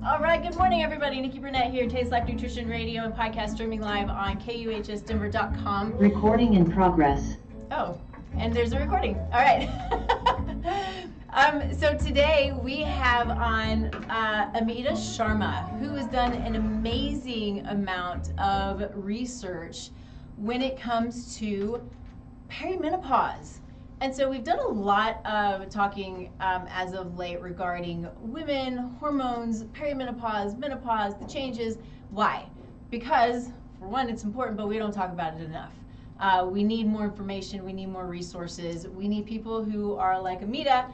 All right, good morning, everybody. Nikki Burnett here, Taste Life Nutrition Radio and podcast streaming live on KUHSdenver.com. Recording in progress. Oh, and there's a recording. All right. So today we have on Amita Sharma, who has done an amazing amount of research when it comes to perimenopause. And so we've done a lot of talking as of late regarding women, hormones, perimenopause, menopause, the changes. Why? Because, for one, it's important, but we don't talk about it enough. We need more information. We need more resources. We need people who are like Amita,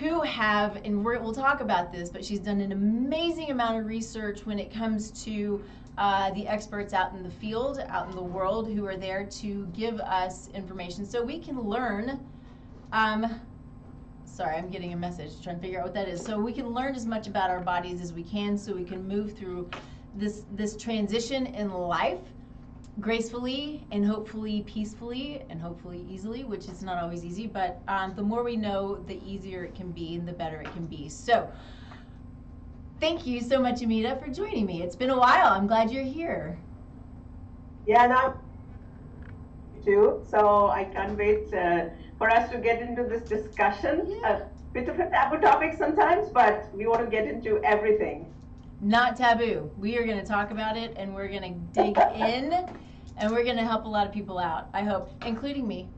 who have, and we'll talk about this, but she's done an amazing amount of research when it comes to the experts out in the field, out in the world, who are there to give us information so we can learn. Sorry, I'm getting a message, trying to figure out what that is. So we can learn as much about our bodies as we can, so we can move through this transition in life gracefully and hopefully peacefully and hopefully easily, which is not always easy, but the more we know, the easier it can be and the better it can be. So thank you so much, Amita, for joining me. It's been a while. I'm glad you're here. Yeah, no, too. So I can't wait for us to get into this discussion. Yeah. A bit of a taboo topic sometimes, but we want to get into everything. Not taboo. We are going to talk about it, and we're going to dig in, and we're going to help a lot of people out, I hope, including me.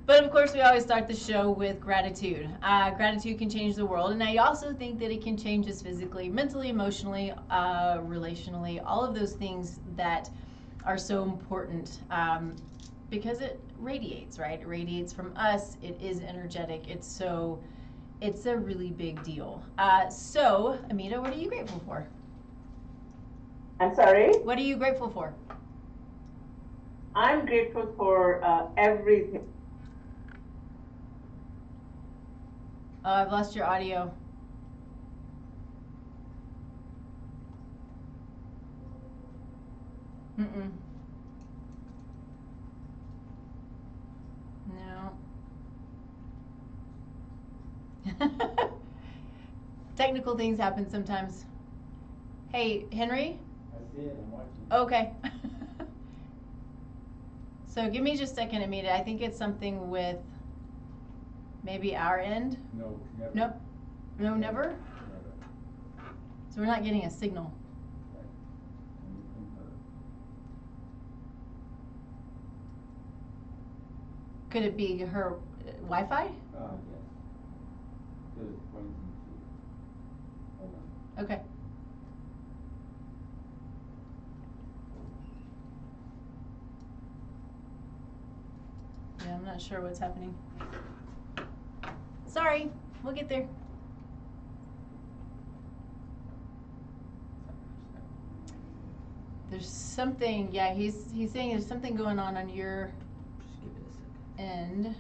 But of course, we always start the show with gratitude. Gratitude can change the world, and I also think that it can change us physically, mentally, emotionally, relationally, all of those things that are so important because it radiates, right? It radiates from us. It is energetic. It's a really big deal. So, Amita, what are you grateful for? I'm sorry? What are you grateful for? I'm grateful for everything. Oh, I've lost your audio. Mm-mm. No. Technical things happen sometimes. Hey, Henry? I see it, I'm watching. Okay. So give me just a second, Amita. I think it's something with maybe our end. No, never. Nope. No, never? Never. So we're not getting a signal. Right. Could it be her Wi-Fi? Yes. Because it's pointing to. Hold on. Okay. Yeah, I'm not sure what's happening. Sorry, we'll get there. There's something, yeah, he's saying there's something going on your Just give it a second. end.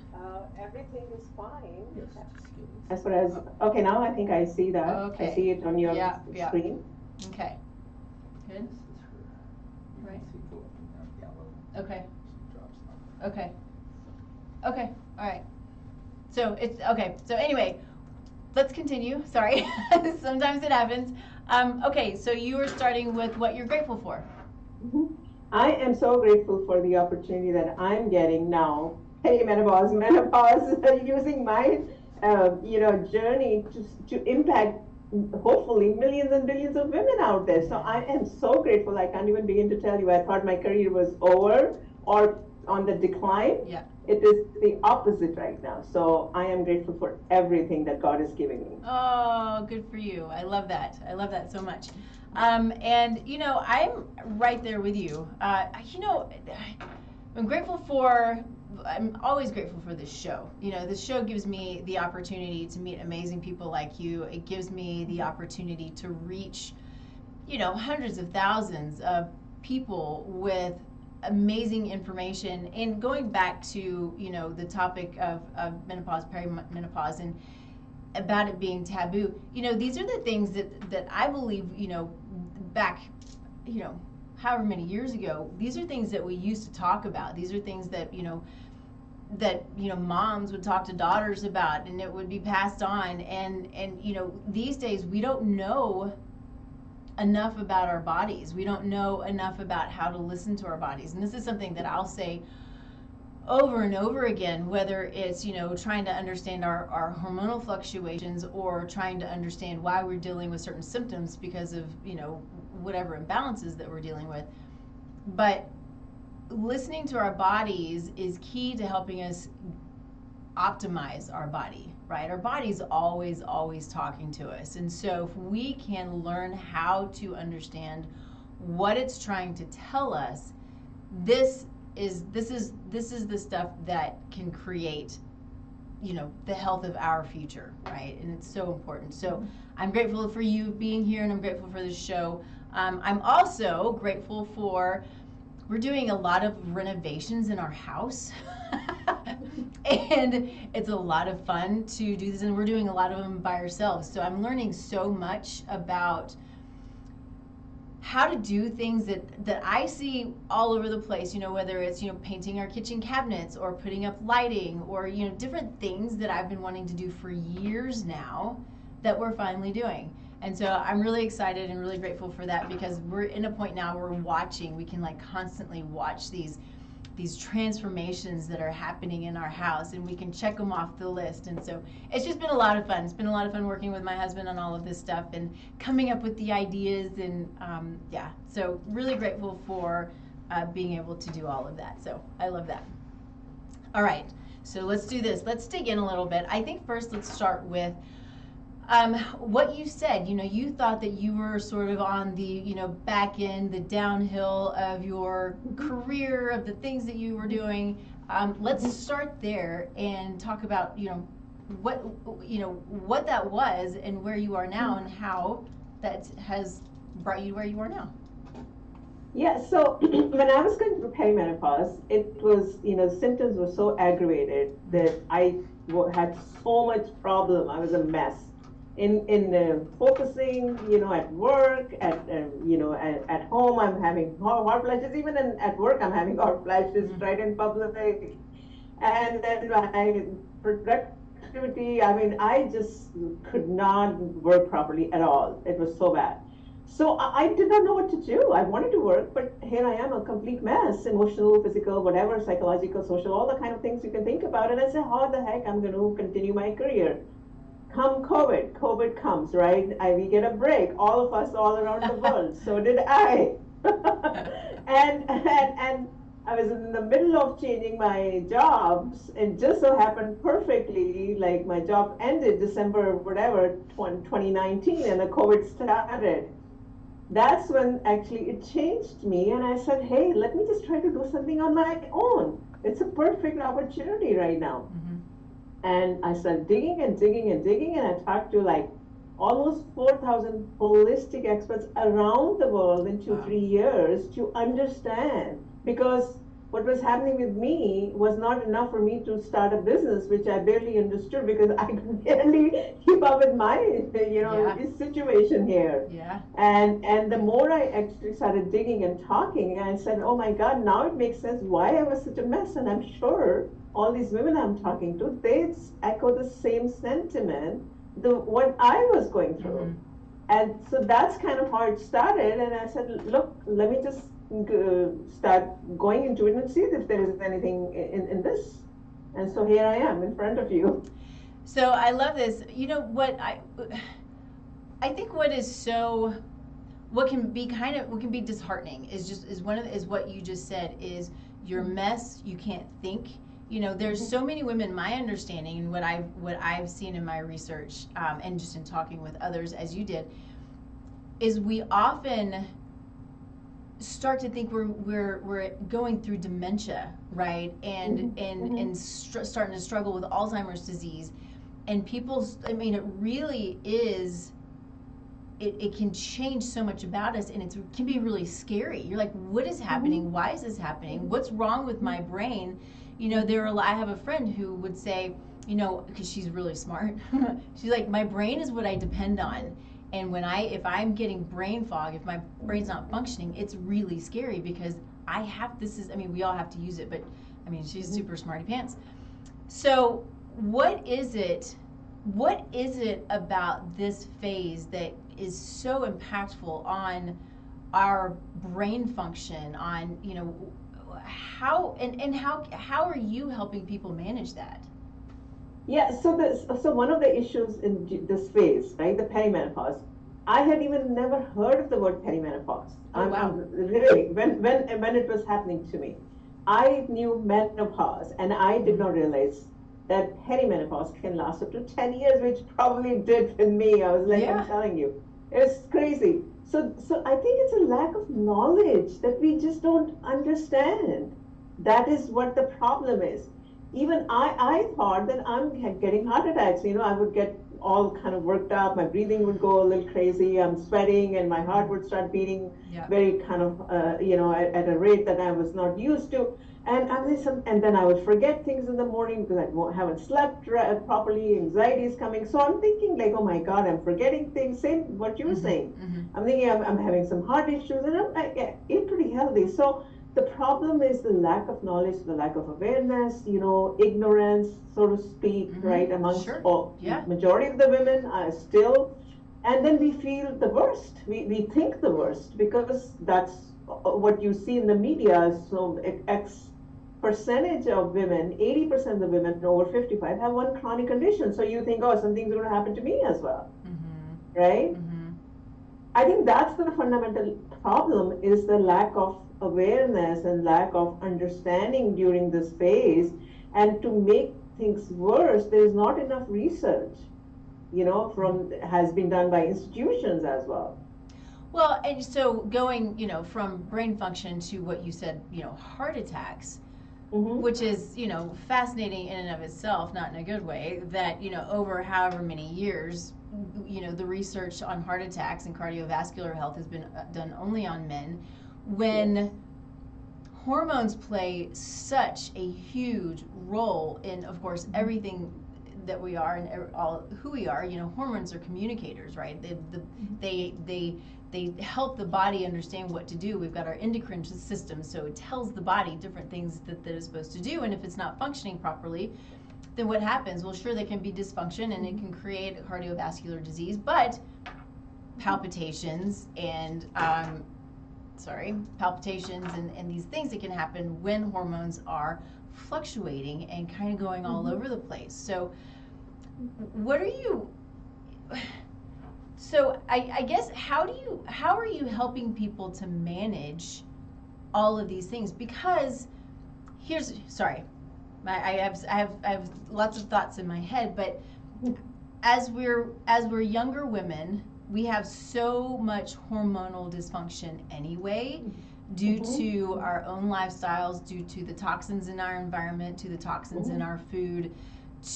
Everything is fine. Yes, just give it a As far as, okay, now I think I see that. Okay. I see it on your Yeah. screen. Okay. Good. This is her. You Right. can see go up and down yellow. Okay. She drops off. Okay. Okay. All right. So it's okay. So anyway, let's continue. Sorry. Sometimes it happens. Okay. So you were starting with what you're grateful for. I am so grateful for the opportunity that I'm getting now, perimenopause, menopause, using my, journey to impact hopefully millions and billions of women out there. So I am so grateful. I can't even begin to tell you. I thought my career was over or on the decline. Yeah. It is the opposite right now. So I am grateful for everything that God is giving me. Oh, good for you. I love that. I love that so much. And, I'm right there with you. I'm always grateful for this show. This show gives me the opportunity to meet amazing people like you. It gives me the opportunity to reach, hundreds of thousands of people with amazing information. And going back to, the topic of menopause, perimenopause, and about it being taboo, these are the things that I believe, back, however many years ago, these are things that we used to talk about. These are things that, that moms would talk to daughters about, and it would be passed on. And these days we don't know enough about our bodies. We don't know enough about how to listen to our bodies. And this is something that I'll say over and over again, whether it's trying to understand our hormonal fluctuations, or trying to understand why we're dealing with certain symptoms because of whatever imbalances that we're dealing with. But listening to our bodies is key to helping us optimize our body, right? Our body's always talking to us. And so if we can learn how to understand what it's trying to tell us, this is the stuff that can create the health of our future, right? And it's so important. So I'm grateful for you being here, and I'm grateful for this show. I'm also grateful for, we're doing a lot of renovations in our house. And it's a lot of fun to do this, and we're doing a lot of them by ourselves. So I'm learning so much about how to do things that I see all over the place, whether it's, painting our kitchen cabinets, or putting up lighting, or, different things that I've been wanting to do for years now that we're finally doing. And so I'm really excited and really grateful for that, because we're in a point now where we can constantly watch these transformations that are happening in our house, and we can check them off the list. And so it's just been a lot of fun. It's been a lot of fun working with my husband on all of this stuff and coming up with the ideas. And so really grateful for being able to do all of that. So I love that. All right, so let's do this. Let's dig in a little bit. I think first let's start with what you said. You thought that you were sort of on the back end, the downhill of your career, of the things that you were doing. Let's start there and talk about what that was, and where you are now, and how that has brought you to where you are now. Yeah, so when I was going through perimenopause, it was, symptoms were so aggravated that I had so much problem. I was a mess. In focusing, at work, at home, I'm having hot flashes. Even at work, I'm having hot flashes right in public. And then my productivity, I just could not work properly at all. It was so bad. So I did not know what to do. I wanted to work, but here I am, a complete mess, emotional, physical, whatever, psychological, social, all the kind of things you can think about. And I said, how the heck I'm going to continue my career? Come COVID comes, right? We get a break, all of us all around the world. So did I. and I was in the middle of changing my jobs, and just so happened perfectly, like my job ended December, whatever, 2019, and the COVID started. That's when actually it changed me, and I said, hey, let me just try to do something on my own. It's a perfect opportunity right now. And I started digging and digging and digging, and I talked to almost 4,000 holistic experts around the world in 2-3 years to understand. Because what was happening with me was not enough for me to start a business, which I barely understood, because I could barely keep up with my situation here. Yeah. And the more I actually started digging and talking, I said, oh my God, now it makes sense why I was such a mess. And I'm sure all these women I'm talking to, they echo the same sentiment, what I was going through. And so that's kind of how it started. And I said, look, let me just start going into it and see if there is anything in this. And so here I am in front of you. So I love this. What I think what can be disheartening is what you just said, is your mess, you can't think. There's so many women, my understanding, and what I've seen in my research, and just in talking with others as you did, is we often start to think we're going through dementia, right? And starting to struggle with Alzheimer's disease. And it really is, it can change so much about us, and it can be really scary. You're like, what is happening? Why is this happening? What's wrong with my brain? I have a friend who would say, because she's really smart, she's like, my brain is what I depend on. And if I'm getting brain fog, if my brain's not functioning, it's really scary, because we all have to use it, but she's super smarty pants. So what is it about this phase that is so impactful on our brain function, on, you know, how are you helping people manage that? Yeah, so one of the issues in this phase, right, the perimenopause, I had even never heard of the word perimenopause. Oh, wow. I'm really when it was happening to me, I knew menopause, and I did not realize that perimenopause can last up to 10 years, which probably it did with me. I was like, Yeah. I'm telling you, it's crazy. So I think it's a lack of knowledge that we just don't understand. That is what the problem is. Even I thought that I'm getting heart attacks. You know, I would get all kind of worked up. My breathing would go a little crazy. I'm sweating, and my heart would start beating Yeah. very kind of, at a rate that I was not used to. And then I would forget things in the morning because I haven't slept properly. Anxiety is coming. So I'm thinking like, oh my God, I'm forgetting things. Same what you were saying. Mm-hmm. I'm thinking I'm having some heart issues, and I'm pretty healthy. So the problem is the lack of knowledge, the lack of awareness, ignorance, so to speak, right, amongst Sure. all, Yeah. majority of the women are still, and then we feel the worst. We think the worst because that's what you see in the media. So X percentage of women, 80% of the women over 55 have one chronic condition. So you think, oh, something's going to happen to me as well, right? I think that's the fundamental problem, is the lack of awareness and lack of understanding during this phase. And to make things worse, there is not enough research, has been done by institutions as well. Well, and so going, from brain function to what you said, heart attacks, which is, fascinating in and of itself, not in a good way, that, over however many years, the research on heart attacks and cardiovascular health has been done only on men, when hormones play such a huge role in, of course, everything that we are and all who we are. Hormones are communicators, right? They help the body understand what to do. We've got our endocrine system, so it tells the body different things that it's supposed to do. And if it's not functioning properly, then what happens? Well, sure, there can be dysfunction and it can create cardiovascular disease, but palpitations and and these things that can happen when hormones are fluctuating and kind of going all over the place. So I guess how are you helping people to manage all of these things? Because I have lots of thoughts in my head, but as we're younger women, we have so much hormonal dysfunction anyway, due to our own lifestyles, due to the toxins in our environment, to the toxins in our food,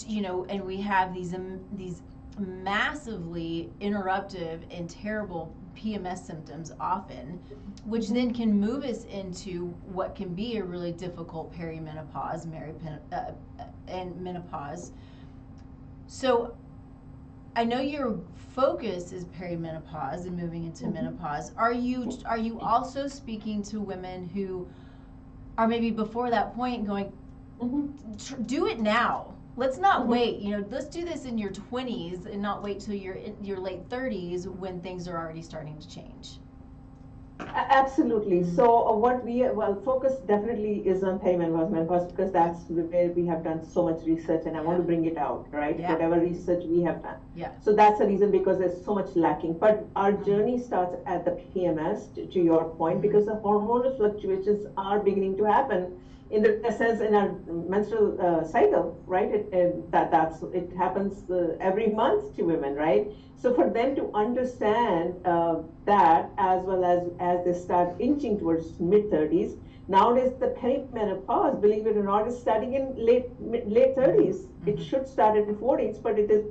and we have these massively interruptive and terrible PMS symptoms often, which then can move us into what can be a really difficult perimenopause, and menopause. So I know your focus is perimenopause and moving into menopause. Are you also speaking to women who are maybe before that point going, do it now? Let's not wait. Let's do this in your 20s and not wait till you're in your late 30s when things are already starting to change. Absolutely. So focus definitely is on perimenopause, menopause, because that's where we have done so much research, and I want to bring it out, right? Yeah. Whatever research we have done. Yeah. So that's the reason, because there's so much lacking. But our journey starts at the PMS, to your point, because the hormonal fluctuations are beginning to happen in the sense in our menstrual cycle, right? It happens every month to women, right? So for them to understand that, as well as they start inching towards mid-30s, nowadays the perimenopause, believe it or not, is starting in late 30s. It should start in 40s, but it is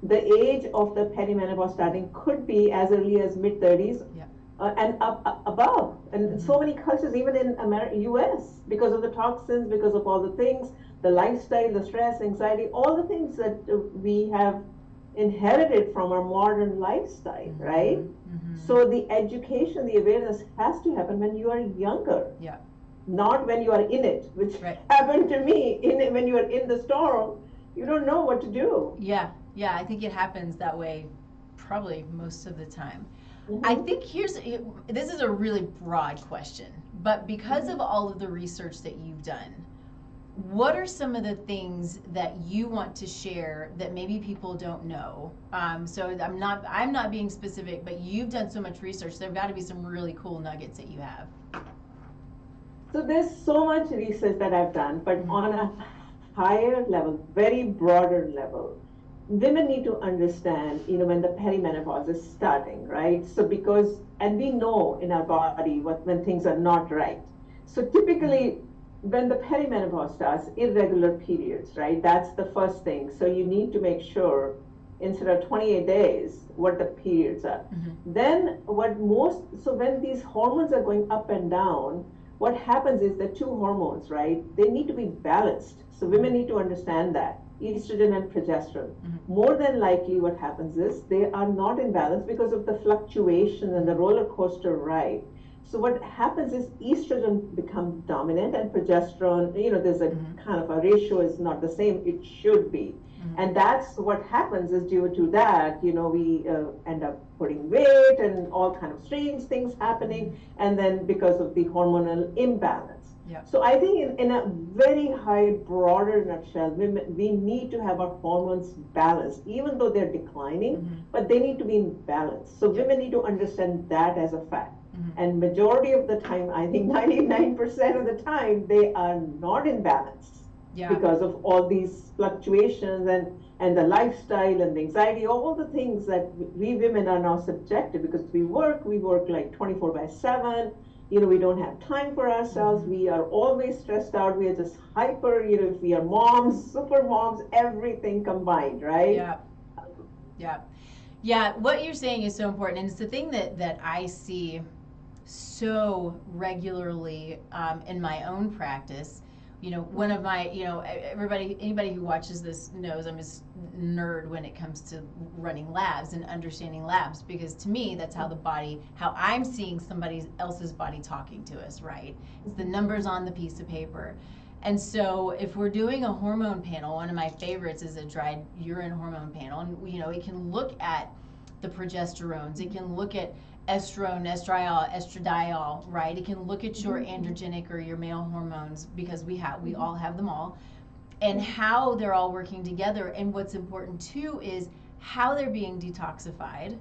the age of the perimenopause starting could be as early as mid-30s. Yeah. And above, and so many cultures, even in US, because of the toxins, because of all the things, the lifestyle, the stress, anxiety, all the things that we have inherited from our modern lifestyle, right? So the education, the awareness has to happen when you are younger. Yeah. not when you are in it, which Right. happened to me when you are in the storm. You don't know what to do. Yeah, I think it happens that way probably most of the time. I Mhm. think this is a really broad question, but because of all of the research that you've done, what are some of the things that you want to share that maybe people don't know? So I'm not being specific, but you've done so much research. There've got to be some really cool nuggets that you have. So there's so much research that I've done, but Mhm. on a higher level, very broader level, women need to understand, when the perimenopause is starting, right? So and we know in our body when things are not right. So typically, when the perimenopause starts, irregular periods, right? That's the first thing. So you need to make sure instead of 28 days, what the periods are. Mm-hmm. Then so when these hormones are going up and down, what happens is the two hormones, right? They need to be balanced. So women need to understand that estrogen and progesterone. Mm-hmm. More than likely, what happens is they are not in balance because of the fluctuation and the roller coaster ride. So what happens is estrogen becomes dominant and progesterone, there's a Mm-hmm. kind of a ratio is not the same. It should be. Mm-hmm. And that's what happens is due to that, we end up putting weight and all kind of strange things happening. And then because of the hormonal imbalance. Yeah. So I think in a very high, broader nutshell, we need to have our hormones balanced, even though they're declining, Mm-hmm. but they need to be in balance. So Yeah. women need to understand that as a fact. Mm-hmm. And majority of the time, I think 99% of the time, they are not in balance. Yeah. Because of all these fluctuations and the lifestyle and the anxiety, all the things that we women are now subjected because we work like 24/7. We don't have time for ourselves. Mm-hmm. We are always stressed out. We are just hyper, if we are moms, super moms, everything combined, right? Yeah. Yeah. Yeah. What you're saying is so important. And it's the thing that I see so regularly in my own practice. One of my, anybody who watches this knows I'm just nerd when it comes to running labs and understanding labs, because to me, that's how how I'm seeing somebody else's body talking to us, right? It's the numbers on the piece of paper. And so if we're doing a hormone panel, one of my favorites is a dried urine hormone panel. And, it can look at the progesterones. It can look at estrone, estradiol, right? It can look at your androgenic or your male hormones, because we all have them all, and how they're all working together. And what's important too is how they're being detoxified.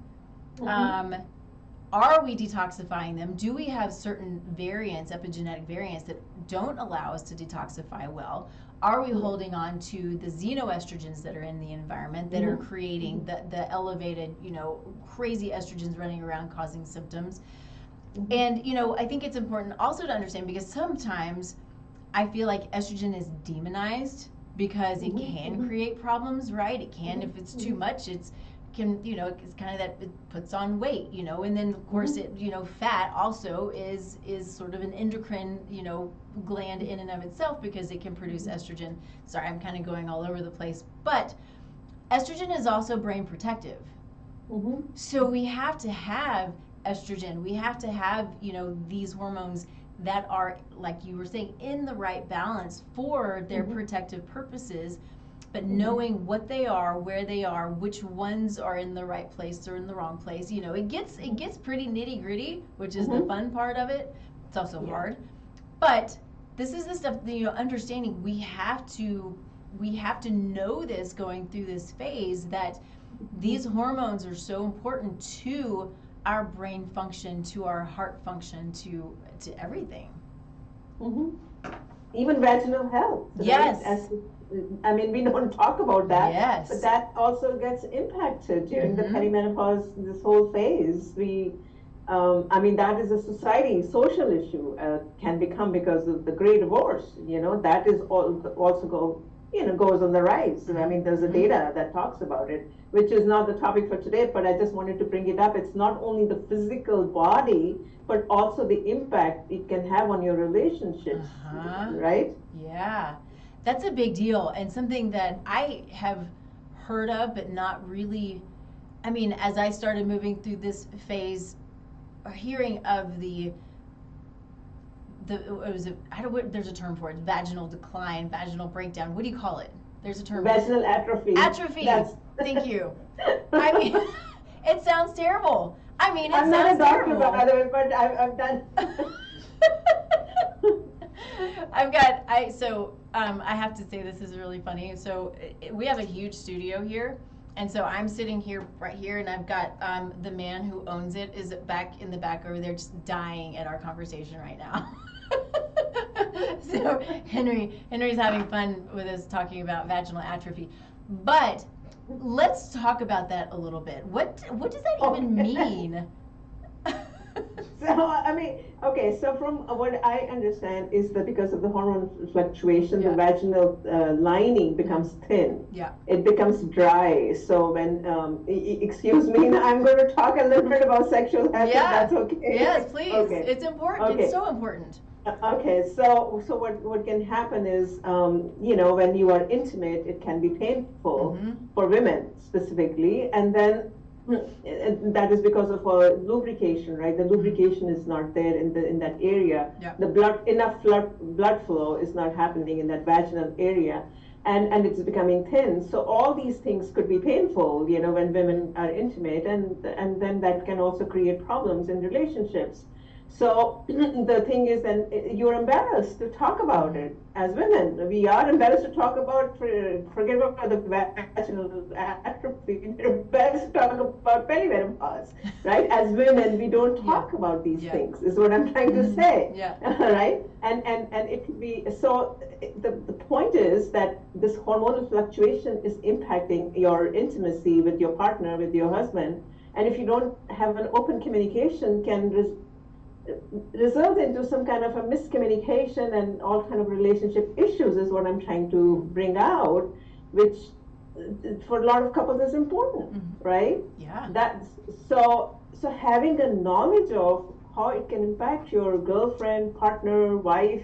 Are we detoxifying them? Do we have certain variants, epigenetic variants, that don't allow us to detoxify well? Are we holding on to the xenoestrogens that are in the environment that are creating the elevated, crazy estrogens running around causing symptoms? And, I think it's important also to understand, because sometimes I feel like estrogen is demonized because it can create problems, right? It can, if it's too much, it's kind of that it puts on weight, and then of course it, fat also is sort of an endocrine, gland in and of itself, because it can produce estrogen. Sorry, I'm kind of going all over the place, but estrogen is also brain protective. So we have to have estrogen. We have to have, these hormones that are, like you were saying, in the right balance for their protective purposes. But knowing what they are, where they are, which ones are in the right place or in the wrong place, it gets pretty nitty gritty, which is the fun part of it. It's also hard, but this is the stuff that, understanding we have to know this going through this phase, that these hormones are so important to our brain function, to our heart function, to everything. Even vaginal health. Yes. Right? We don't talk about that. Yes. But that also gets impacted during the perimenopause, this whole phase. That is a social issue, can become because of the great divorce. That is also goes on the rise. There's a data that talks about it, which is not the topic for today, but I just wanted to bring it up. It's not only the physical body, but also the impact it can have on your relationships, right? Yeah, that's a big deal, and something that I have heard of, but not really. As I started moving through this phase, hearing of the there's a term for it, vaginal decline, vaginal breakdown. What do you call it? There's a term. Vaginal atrophy. Atrophy. Thank you. I mean, it sounds terrible. I mean, it I'm sounds not a doctor, terrible. by the way, but I've done. I have to say this is really funny. So we have a huge studio here, and so I'm sitting here right here, and I've got the man who owns it is back in the back over there, just dying at our conversation right now. So Henry's having fun with us talking about vaginal atrophy, but let's talk about that a little bit. What does that even mean? So, I mean, okay, so from what I understand is that because of the hormone fluctuation, the vaginal lining becomes thin. Yeah. It becomes dry. So when, excuse me, I'm going to talk a little bit about sexual health, if that's okay. Yes, please. Okay. It's important. Okay. It's so important. Okay, so what can happen is, when you are intimate, it can be painful for women specifically, and then that is because of lubrication, right? The lubrication is not there in that area. Yeah. The enough blood flow is not happening in that vaginal area, and it's becoming thin. So all these things could be painful, when women are intimate, and then that can also create problems in relationships. So the thing is, then you're embarrassed to talk about it. As women, we are embarrassed to talk about, forget about the vaginal atrophy, we're embarrassed to talk about perimenopause, right? As women, we don't talk about these things, is what I'm trying to say, right? And it could be, so the point is that this hormonal fluctuation is impacting your intimacy with your partner, with your husband, and if you don't have an open communication, can result into some kind of a miscommunication and all kind of relationship issues is what I'm trying to bring out, which for a lot of couples is important, right? Yeah. That's so having a knowledge of how it can impact your girlfriend, partner, wife,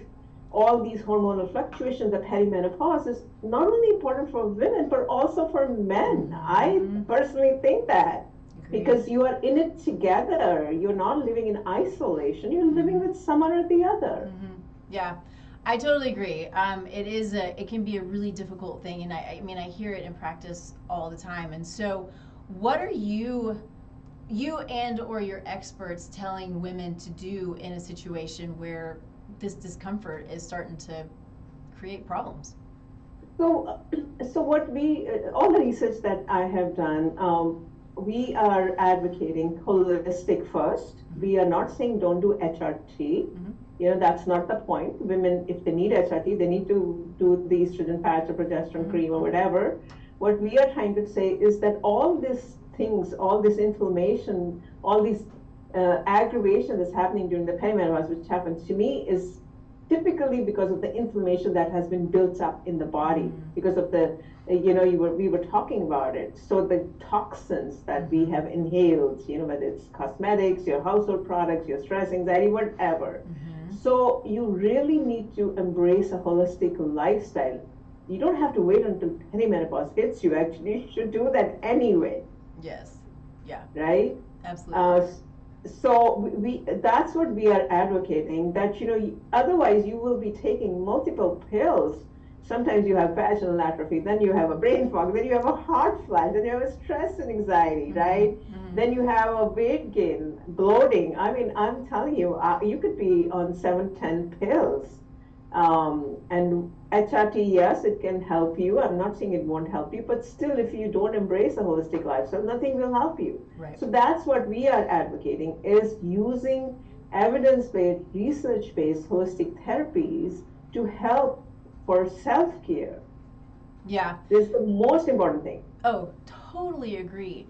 all these hormonal fluctuations, the perimenopause is not only important for women but also for men. I personally think that. Because you are in it together. You're not living in isolation. You're living with someone or the other. Yeah, I totally agree. It can be a really difficult thing, and I mean, I hear it in practice all the time. And so, what are you and or your experts telling women to do in a situation where this discomfort is starting to create problems? So what all the research that I have done, we are advocating holistic first. We are not saying don't do HRT. That's not the point. Women, if they need HRT, they need to do the estrogen patch or progesterone cream or whatever. What we are trying to say is that all these things, all this inflammation, all these aggravation that's happening during the perimenopause, which happens to me, is typically because of the inflammation that has been built up in the body because of the we were talking about it. So the toxins that we have inhaled, whether it's cosmetics, your household products, your stress, anxiety, whatever. So you really need to embrace a holistic lifestyle. You don't have to wait until perimenopause hits you. Actually, you should do that anyway. Yes. Yeah. Right? Absolutely. So that's what we are advocating, that otherwise you will be taking multiple pills. Sometimes you have vaginal atrophy, then you have a brain fog, then you have a heart flash, then you have a stress and anxiety, right? Then you have a weight gain, bloating. I mean, I'm telling you, you could be on 7-10 pills. And HRT, yes, it can help you. I'm not saying it won't help you, but still, if you don't embrace a holistic lifestyle, nothing will help you. Right. So that's what we are advocating, is using evidence-based, research-based holistic therapies to help for self-care. Yeah. This is the most important thing. Oh, totally agree.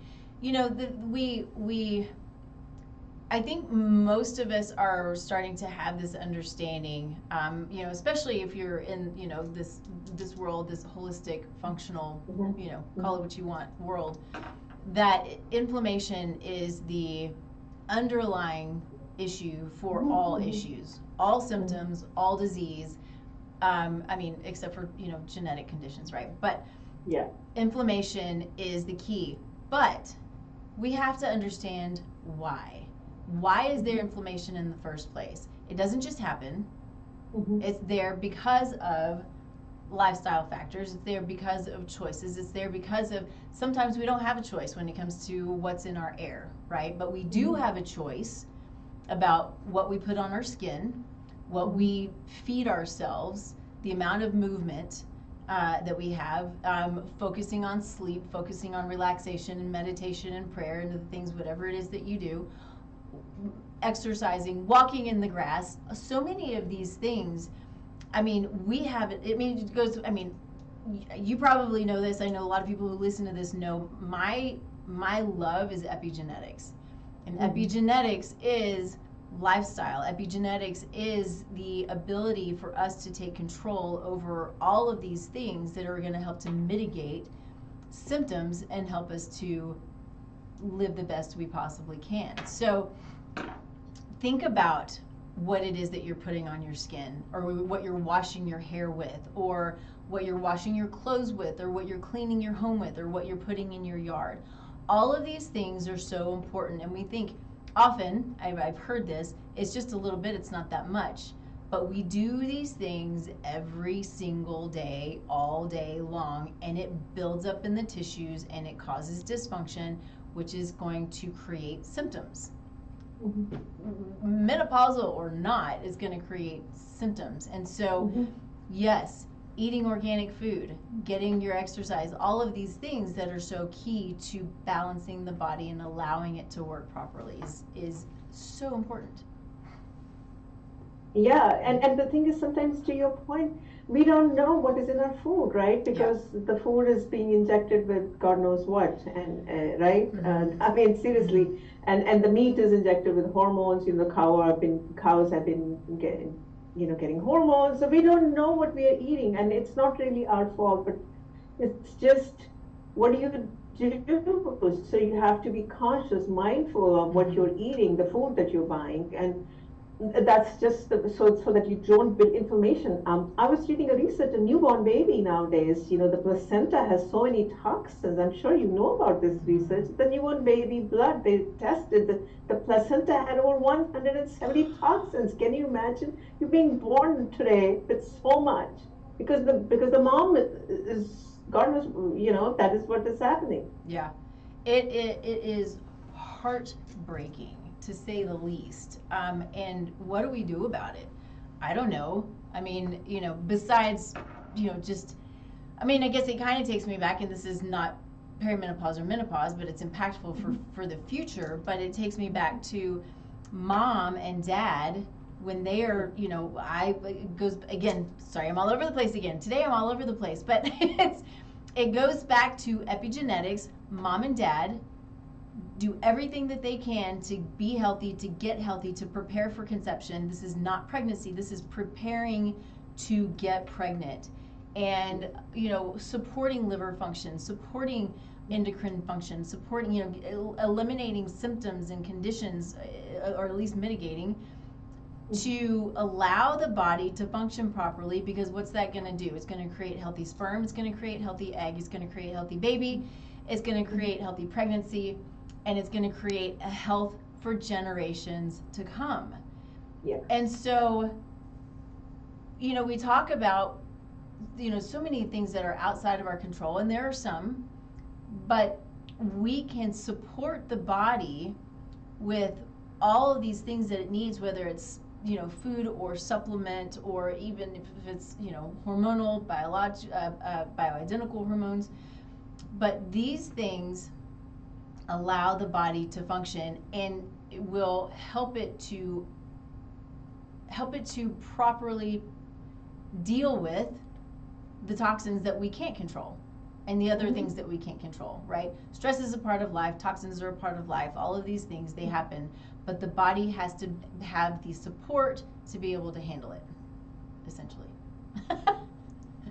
I think most of us are starting to have this understanding, especially if you're in, this world, this holistic, functional, call it what you want, world, that inflammation is the underlying issue for all issues, all symptoms, all disease. Except for, genetic conditions, right? But yeah, inflammation is the key. But we have to understand why. Why is there inflammation in the first place? It doesn't just happen. It's there because of lifestyle factors. It's there because of choices. It's there because of, sometimes we don't have a choice when it comes to what's in our air, right? But we do have a choice about what we put on our skin, what we feed ourselves, the amount of movement that we have, focusing on sleep, focusing on relaxation and meditation and prayer and the things, whatever it is that you do, exercising, walking in the grass. So many of these things, I mean, we have it. I mean, it goes. I mean, you probably know this. I know a lot of people who listen to this know my love is epigenetics, and epigenetics is lifestyle. Epigenetics is the ability for us to take control over all of these things that are going to help to mitigate symptoms and help us to live the best we possibly can. So think about what it is that you're putting on your skin, or what you're washing your hair with, or what you're washing your clothes with, or what you're cleaning your home with, or what you're putting in your yard. All of these things are so important, and we think often, I've heard this, it's just a little bit, it's not that much. But we do these things every single day, all day long, and it builds up in the tissues and it causes dysfunction, which is going to create symptoms. Menopausal or not, is going to create symptoms. And so, yes, eating organic food, getting your exercise, all of these things that are so key to balancing the body and allowing it to work properly is so important. Yeah, and the thing is, sometimes to your point, we don't know what is in our food, right? Because the food is being injected with God knows what, and right? I mean, seriously, and the meat is injected with hormones. You know, cows have been getting hormones, so we don't know what we are eating, and it's not really our fault, but it's just, what do you do? So you have to be conscious, mindful of what you're eating, the food that you're buying, and that's just so that you don't build inflammation. I was reading a research, a newborn baby nowadays, the placenta has so many toxins. I'm sure you know about this research. The newborn baby blood, they tested the placenta had over 170 toxins. Can you imagine? You're being born today with so much because the mom is, God knows, that is what is happening. Yeah, it is heartbreaking, to say the least. And what do we do about it? I don't know. I mean, besides, just, I mean, I guess it kind of takes me back, and this is not perimenopause or menopause, but it's impactful for the future. But it takes me back to mom and dad when they are, it goes, again, sorry, I'm all over the place again. Today I'm all over the place, but it goes back to epigenetics. Mom and dad do everything that they can to be healthy, to get healthy, to prepare for conception. This is not pregnancy. This is preparing to get pregnant. And, supporting liver function, supporting endocrine function, supporting, eliminating symptoms and conditions, or at least mitigating, to allow the body to function properly. Because what's that going to do? It's going to create healthy sperm. It's going to create healthy egg. It's going to create healthy baby. It's going to create healthy pregnancy. And it's going to create a health for generations to come. Yeah. And so, we talk about, so many things that are outside of our control, and there are some, but we can support the body with all of these things that it needs, whether it's, food or supplement, or even if it's, hormonal, bioidentical hormones. But these things allow the body to function, and it will help it to properly deal with the toxins that we can't control and the other things that we can't control, right? Stress is a part of life, toxins are a part of life, all of these things, they happen, but the body has to have the support to be able to handle it, essentially.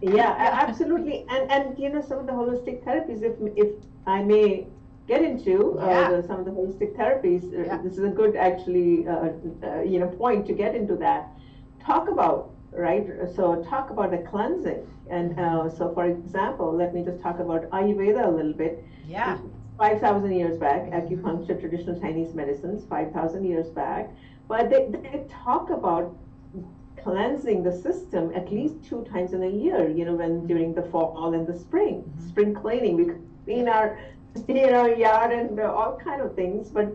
Yeah, absolutely. And some of the holistic therapies, if I may get into some of the holistic therapies, this is a good actually point to get into that. Talk about, right? So talk about the cleansing, and so for example, let me just talk about Ayurveda a little bit. Yeah. 5,000 years back, acupuncture, traditional Chinese medicines, 5,000 years back, but they talk about cleansing the system at least 2 times in a year, when during the fall and the spring. Spring cleaning, we clean our, yard and all kind of things, but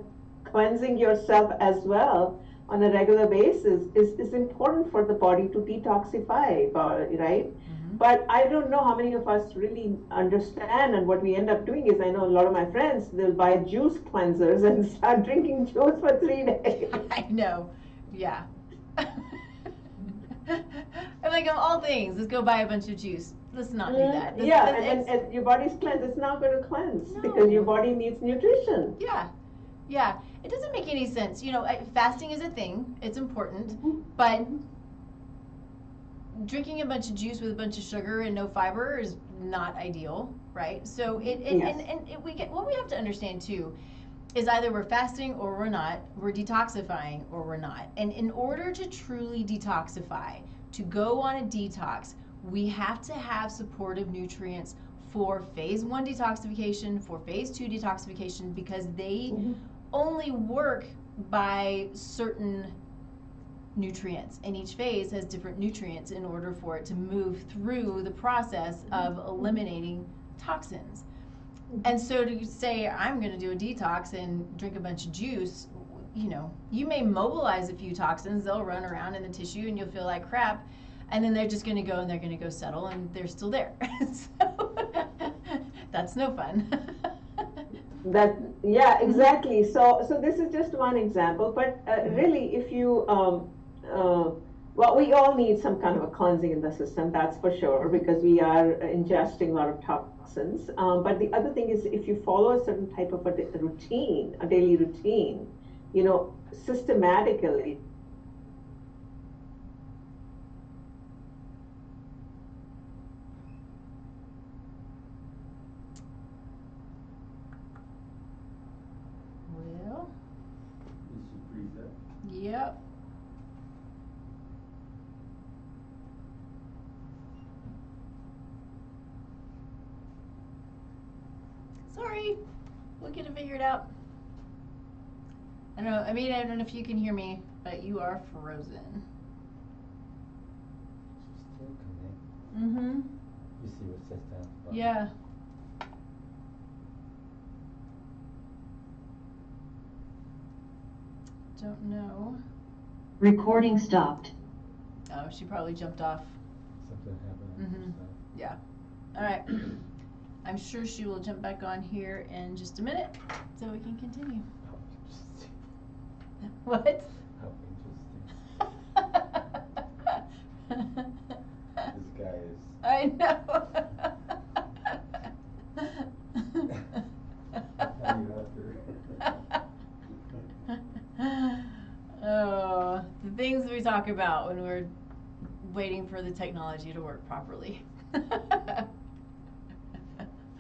cleansing yourself as well on a regular basis is important for the body to detoxify, right? But I don't know how many of us really understand, and what we end up doing is, I know a lot of my friends, they'll buy juice cleansers and start drinking juice for 3 days. I know, yeah. I'm like, of all things, let's go buy a bunch of juice. Let's not do that. And your body's cleansed. It's not going to cleanse because your body needs nutrition. Yeah. It doesn't make any sense. Fasting is a thing. It's important, but drinking a bunch of juice with a bunch of sugar and no fiber is not ideal, right? So what we have to understand too is either we're fasting or we're not, we're detoxifying or we're not. And in order to truly detoxify, to go on a detox, we have to have supportive nutrients for phase 1 detoxification, for phase 2 detoxification, because they only work by certain nutrients, and each phase has different nutrients in order for it to move through the process of eliminating toxins. And so to say, I'm going to do a detox and drink a bunch of juice, you may mobilize a few toxins, they'll run around in the tissue and you'll feel like crap, and then they're just going to go and they're going to go settle and they're still there. So that's no fun. Exactly. So this is just one example, but really, if you we all need some kind of a cleansing in the system, that's for sure, because we are ingesting a lot of toxins. But the other thing is, if you follow a certain type of a routine, a daily routine, systematically. Well. Did she freeze up? Yep. Sorry, we'll get it figured out. I don't know. I don't know if you can hear me, but you are frozen. She's still connected. Mm-hmm. You see what says down at the bottom? Yeah. Don't know. Recording stopped. Oh, she probably jumped off. Something happened. Mm-hmm. Yeah. All right. I'm sure she will jump back on here in just a minute, so we can continue. How interesting. What? How interesting. This guy is. I know. Now you have to. Oh, the things we talk about when we're waiting for the technology to work properly.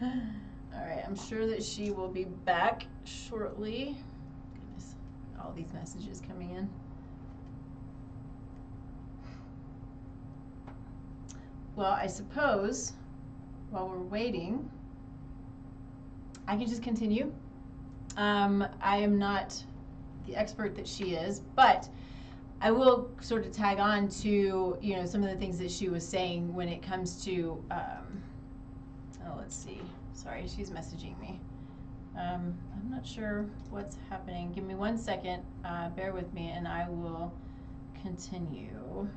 All right, I'm sure that she will be back shortly. Goodness, all these messages coming in. Well, I suppose while we're waiting, I can just continue. I am not the expert that she is, but I will sort of tag on to some of the things that she was saying when it comes to let's see. Sorry, she's messaging me. I'm not sure what's happening. Give me 1 second. Bear with me, and I will continue.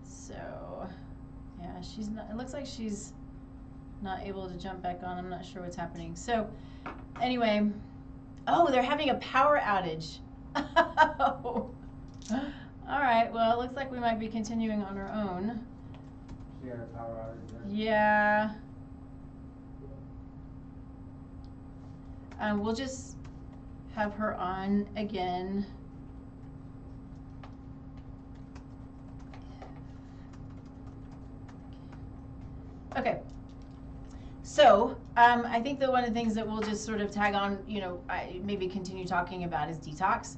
So, yeah, she's not. It looks like she's not able to jump back on. I'm not sure what's happening. So, anyway, they're having a power outage. All right. Well, it looks like we might be continuing on our own. She had a power outage there? Yeah. We'll just have her on again. Okay. So, I think that one of the things that we'll just sort of tag on, maybe continue talking about is detox.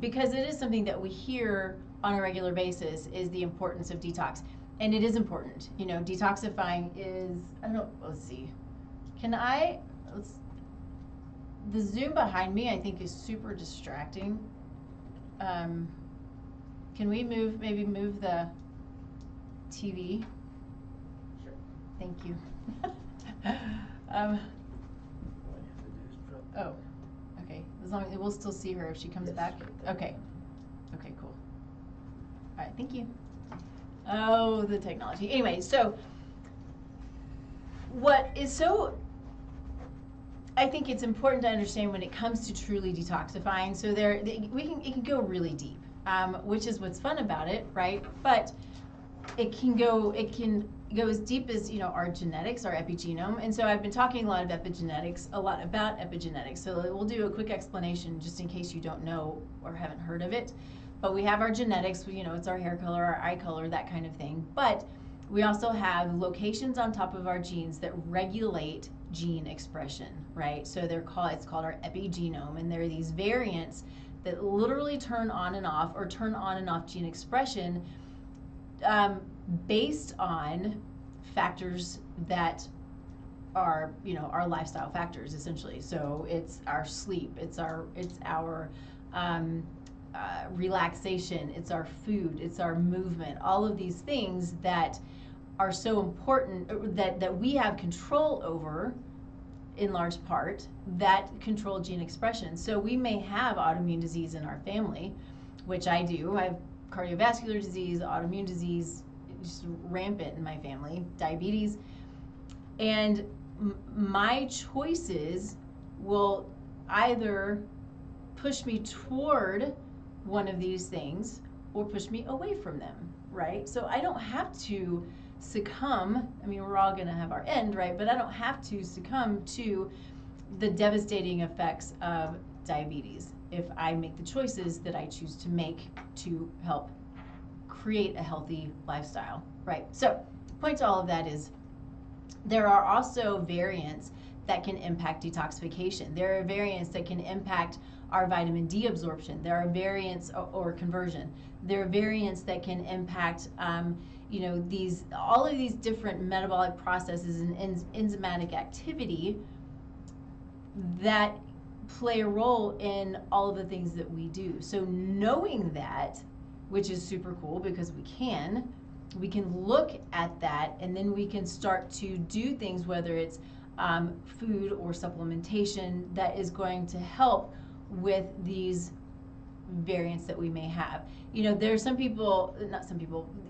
Because it is something that we hear on a regular basis, is the importance of detox. And it is important. Detoxifying is, let's see. The Zoom behind me, I think, is super distracting. Can we maybe move the TV? Sure. Thank you. All you have to do is drop. Oh, okay. As long as we'll still see her if she comes Yes, back. sure. Okay. Okay, cool. All right, thank you. Oh, the technology. Anyway, so what is so, I think it's important to understand when it comes to truly detoxifying. So it can go really deep, which is what's fun about it, right? But it can go as deep as, you know, our genetics, our epigenome. And so I've been talking a lot about epigenetics. So we'll do a quick explanation just in case you don't know or haven't heard of it. But we have our genetics, you know, it's our hair color, our eye color, that kind of thing. But we also have locations on top of our genes that regulate gene expression, right? So it's called our epigenome, and there are these variants that literally turn on and off gene expression based on factors that are, you know, our lifestyle factors essentially. So it's our sleep, it's our relaxation, it's our food, it's our movement, all of these things that are so important that we have control over in large part that control gene expression. So we may have autoimmune disease in our family, which I do. I have cardiovascular disease, autoimmune disease, just rampant in my family, diabetes. And my choices will either push me toward one of these things or push me away from them, right? So I don't have to succumb. I mean, we're all going to have our end, right? But I don't have to succumb to the devastating effects of diabetes if I make the choices that I choose to make to help create a healthy lifestyle, right? So the point to all of that is there are also variants that can impact detoxification. There are variants that can impact our vitamin D absorption. There are variants or conversion. There are variants that can impact, you know, all of these different metabolic processes and enzymatic activity that play a role in all of the things that we do. So knowing that, which is super cool because we can look at that and then we can start to do things, whether it's food or supplementation, that is going to help with these variants that we may have. You know, there are some people,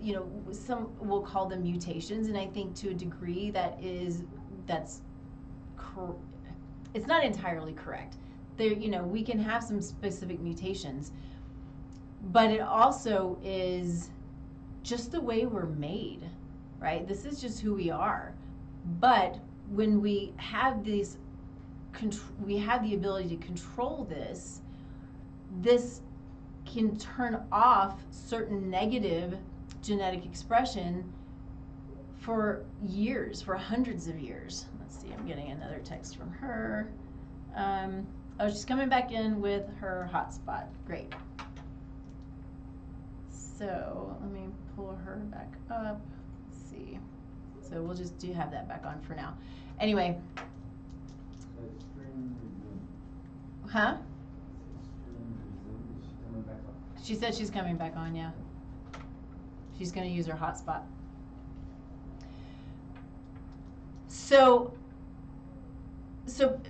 you know, some will call them mutations, and I think to a degree it's not entirely correct. There, you know, we can have some specific mutations, but it also is just the way we're made, right? This is just who we are. But when we have this, we have the ability to control this can turn off certain negative genetic expression for years, for hundreds of years. Let's see, I'm getting another text from her. Oh, she's coming back in with her hotspot. Great. So let me pull her back up. Let's see. So we'll just have that back on for now. Anyway. Huh? She said she's coming back on, yeah. She's going to use her hotspot. So,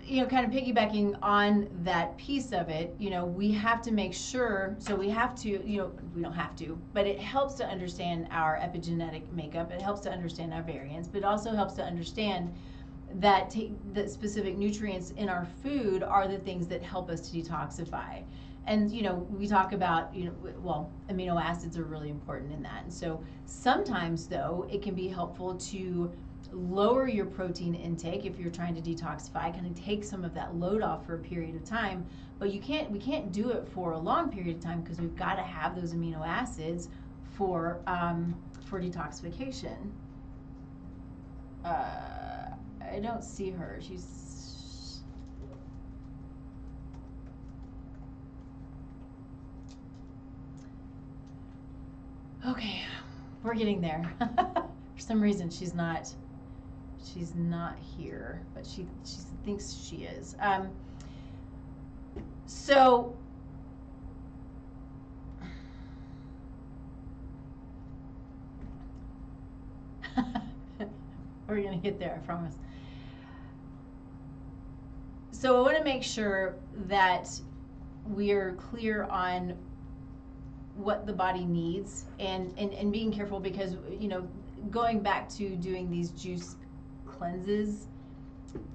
you know, kind of piggybacking on that piece of it, you know, we have to make sure, so we have to, you know, we don't have to, but it helps to understand our epigenetic makeup. It helps to understand our variants, but it also helps to understand that the specific nutrients in our food are the things that help us to detoxify. And, you know, we talk about, you know, well, amino acids are really important in that. And so sometimes, though, it can be helpful to lower your protein intake if you're trying to detoxify, kind of take some of that load off for a period of time. But we can't do it for a long period of time because we've got to have those amino acids for detoxification. I don't see her. She's... Okay, we're getting there. For some reason, she's not here, but she thinks she is. So We're going to get there, I promise. So I want to make sure that we're clear on what the body needs and being careful because, you know, going back to doing these juice cleanses,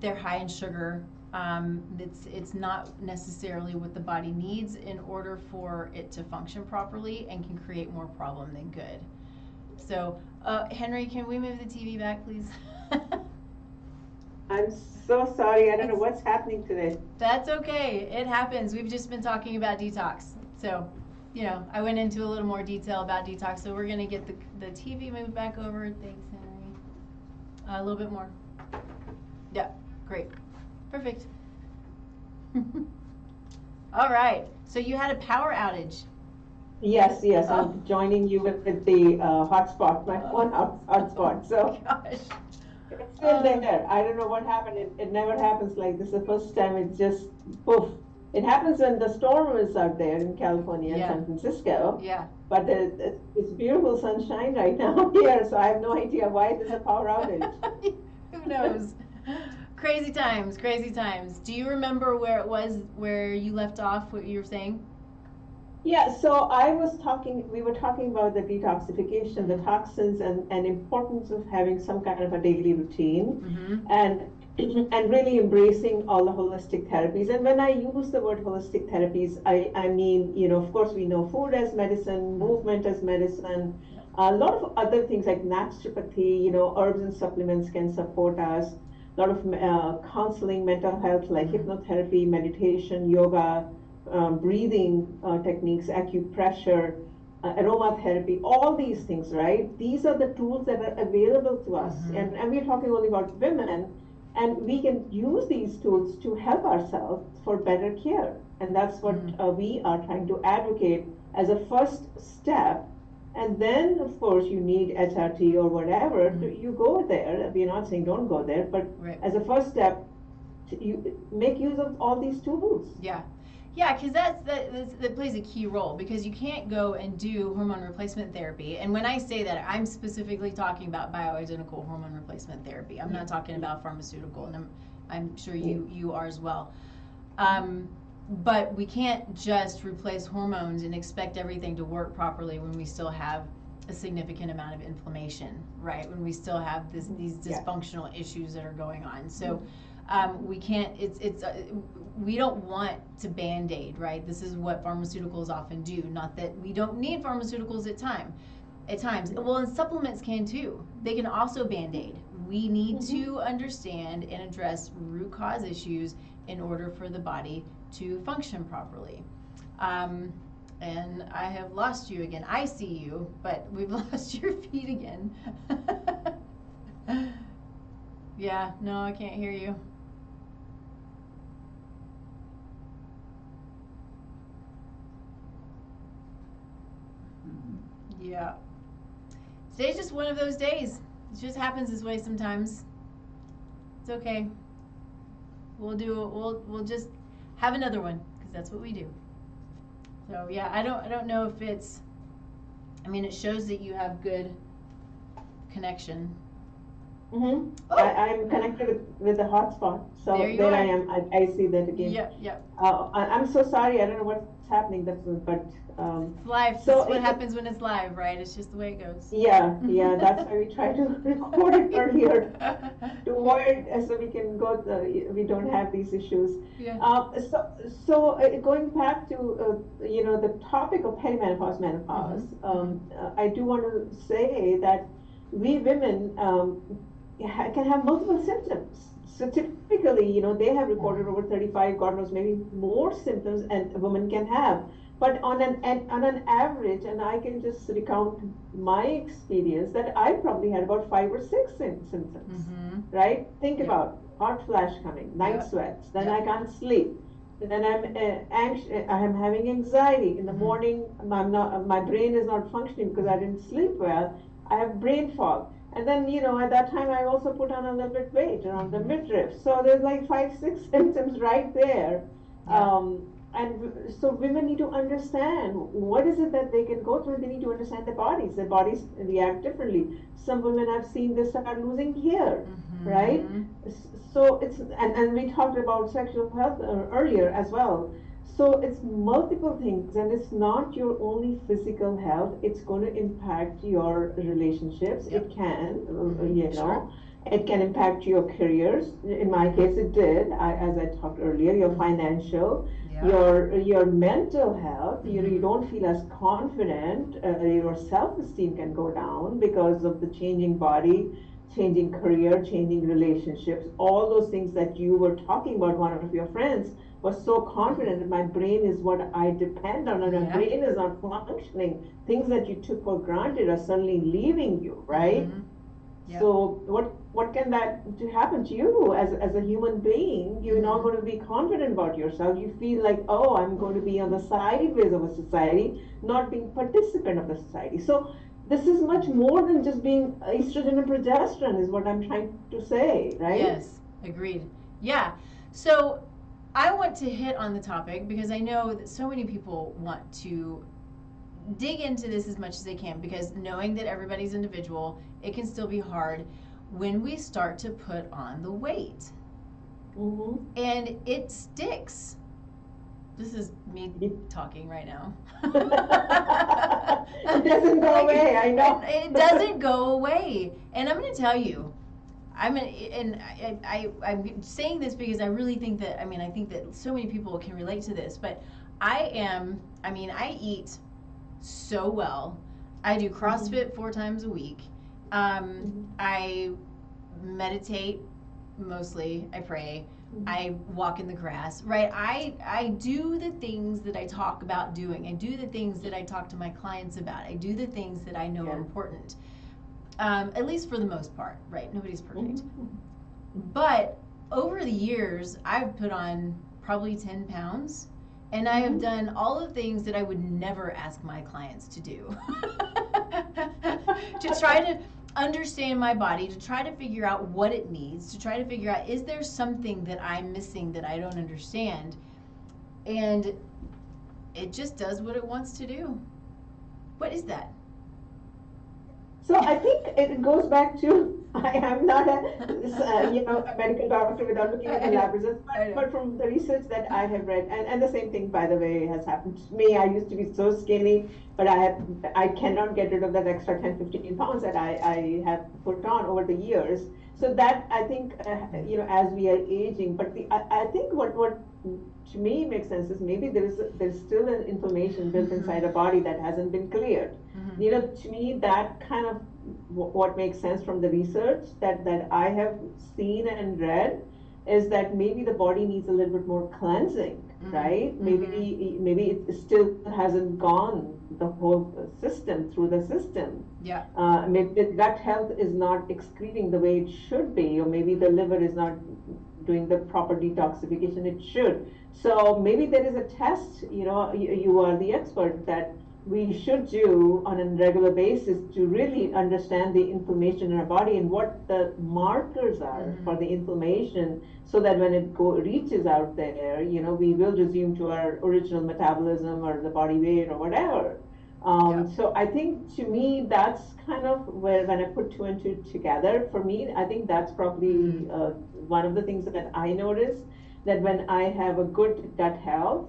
they're high in sugar. It's not necessarily what the body needs in order for it to function properly and can create more problem than good. So, Henry, can we move the TV back, please? I'm so sorry. I don't know what's happening today. That's okay. It happens. We've just been talking about detox. So, you know, I went into a little more detail about detox. So we're going to get the TV moved back over. Thanks, Henry. A little bit more. Yeah, great. Perfect. All right. So you had a power outage. Yes, I'm joining you with the hotspot, my phone hotspot. So Gosh. it's still there. I don't know what happened. It never happens like this. The first time it just poof. It happens when the storm is out there in California and San Francisco. Yeah. But it's beautiful sunshine right now here, so I have no idea why there's a power outage. Who knows? Crazy times, crazy times. Do you remember where it was, where you left off, what you were saying? Yeah, so we were talking about the detoxification, the toxins, and importance of having some kind of a daily routine, and really embracing all the holistic therapies. And when I use the word holistic therapies, I mean, you know, of course we know food as medicine, movement as medicine, a lot of other things like naturopathy, you know, herbs and supplements can support us. A lot of counseling, mental health, like hypnotherapy, meditation, yoga, breathing techniques, acupressure, aromatherapy, all these things, right? These are the tools that are available to us. And we're talking only about women, and we can use these tools to help ourselves for better care. And that's what we are trying to advocate as a first step. And then, of course, you need HRT or whatever, you go there. We're not saying don't go there, but as a first step, you make use of all these tools. Yeah. Yeah, because that plays a key role, because you can't go and do hormone replacement therapy. And when I say that, I'm specifically talking about bioidentical hormone replacement therapy. I'm not talking about pharmaceutical, and I'm sure you are as well. But we can't just replace hormones and expect everything to work properly when we still have a significant amount of inflammation, right? When we still have these dysfunctional issues that are going on. So we can't, we don't want to Band-Aid, right? This is what pharmaceuticals often do. Not that we don't need pharmaceuticals at times. Well, and supplements can too. They can also Band-Aid. We need to understand and address root cause issues in order for the body to function properly. And I have lost you again. I see you, but we've lost your feet again. Yeah, no, I can't hear you. Yeah. Today's just one of those days. It just happens this way sometimes. It's okay. We'll just have another one, because that's what we do. So yeah, I don't know if it's, I mean, it shows that you have good connection. Oh. I'm connected with the hotspot, so there I am. I see that again. Yep. I'm so sorry. I don't know what's happening. But it's live. So what happens when it's live, right? It's just the way it goes. Yeah. That's why we try to record it earlier to avoid, so we can go. We don't have these issues. Yeah. So going back to the topic of perimenopause, menopause. I do want to say that we women can have multiple symptoms. So typically, they have reported over 35, God knows, maybe more symptoms, and a woman can have. But on an average, and I can just recount my experience, that I probably had about 5 or 6 symptoms. Right? Think about hot flash coming, night sweats, then I can't sleep. Then I'm anxious. I am having anxiety in the morning. My brain is not functioning because I didn't sleep well. I have brain fog. And then, at that time, I also put on a little bit weight around the midriff. So there's like 5, 6 symptoms right there. and so women need to understand what is it that they can go through. They need to understand their bodies. Their bodies react differently. Some women I've seen, they start losing hair, right? So it's, and we talked about sexual health earlier as well. So it's multiple things, and it's not your only physical health. It's going to impact your relationships. Yep. It can, Sure. know, it can impact your careers. In my case, it did. As I talked earlier, your financial, Yeah. your mental health. You Mhm. don't feel as confident. Your self-esteem can go down because of the changing body, changing career, changing relationships. All those things that you were talking about. One of your friends was so confident that my brain is what I depend on, and my Yeah. brain is not functioning. Things that you took for granted are suddenly leaving you, right? Mhm. Yep. So what can that to happen to you as a human being? You're not going to be confident about yourself. You feel like, oh, I'm going to be on the sideways of a society, not being participant of the society. So this is much more than just being estrogen and progesterone, is what I'm trying to say, right? Yes, agreed. Yeah. So I want to hit on the topic because I know that so many people want to dig into this as much as they can, because knowing that everybody's individual, it can still be hard when we start to put on the weight. Mm-hmm. And it sticks. This is me talking right now. It doesn't go away, I know. It doesn't go away. And I'm going to tell you, I'm saying this because I really think that, I think that so many people can relate to this, but I eat so well. I do CrossFit 4 times a week. I meditate mostly. I pray. I walk in the grass, right? I do the things that I talk about doing. I do the things that I talk to my clients about. I do the things that I know are important. At least for the most part, right? Nobody's perfect. But over the years, I've put on probably 10 pounds, and I have done all the things that I would never ask my clients to do. To try to understand my body, to try to figure out what it needs, to try to figure out, is there something that I'm missing that I don't understand? And it just does what it wants to do. What is that? So I think it goes back to, I am not a medical doctor without looking at the lab results, but from the research that I have read, and the same thing, by the way, has happened to me. I used to be so skinny, but I cannot get rid of that extra 10, 15 pounds that I have put on over the years. So that, I think, as we are aging, but I think what to me makes sense is maybe there's still an inflammation built inside a body that hasn't been cleared. To me, that kind of what makes sense from the research that I have seen and read is that maybe the body needs a little bit more cleansing, right? Maybe it still hasn't gone the whole system through the system. Yeah. Maybe the gut health is not excreting the way it should be, or maybe the liver is not doing the proper detoxification it should. So maybe there is a test, you are the expert, that we should do on a regular basis to really understand the inflammation in our body and what the markers are for the inflammation, so that when it reaches out there, we will resume to our original metabolism or the body weight or whatever. So I think, to me, that's kind of where, when I put two and two together, for me, I think that's probably one of the things that I notice, that when I have a good gut health,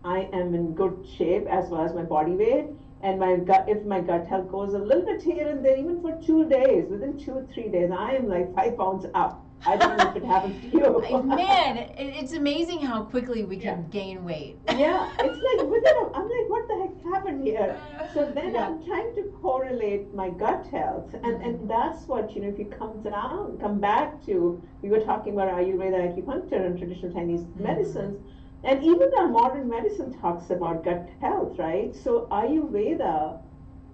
I am in good shape as well as my body weight. And if my gut health goes a little bit here and there, even for 2 days, within 2 or 3 days, I am like 5 pounds up. I don't know if it happens to you. Man, it's amazing how quickly we can gain weight. Yeah, it's like I'm like, what the heck happened here? So then I'm trying to correlate my gut health, and that's what, if you come back to, we were talking about Ayurveda, acupuncture, and traditional Chinese medicines, and even our modern medicine talks about gut health, right? So Ayurveda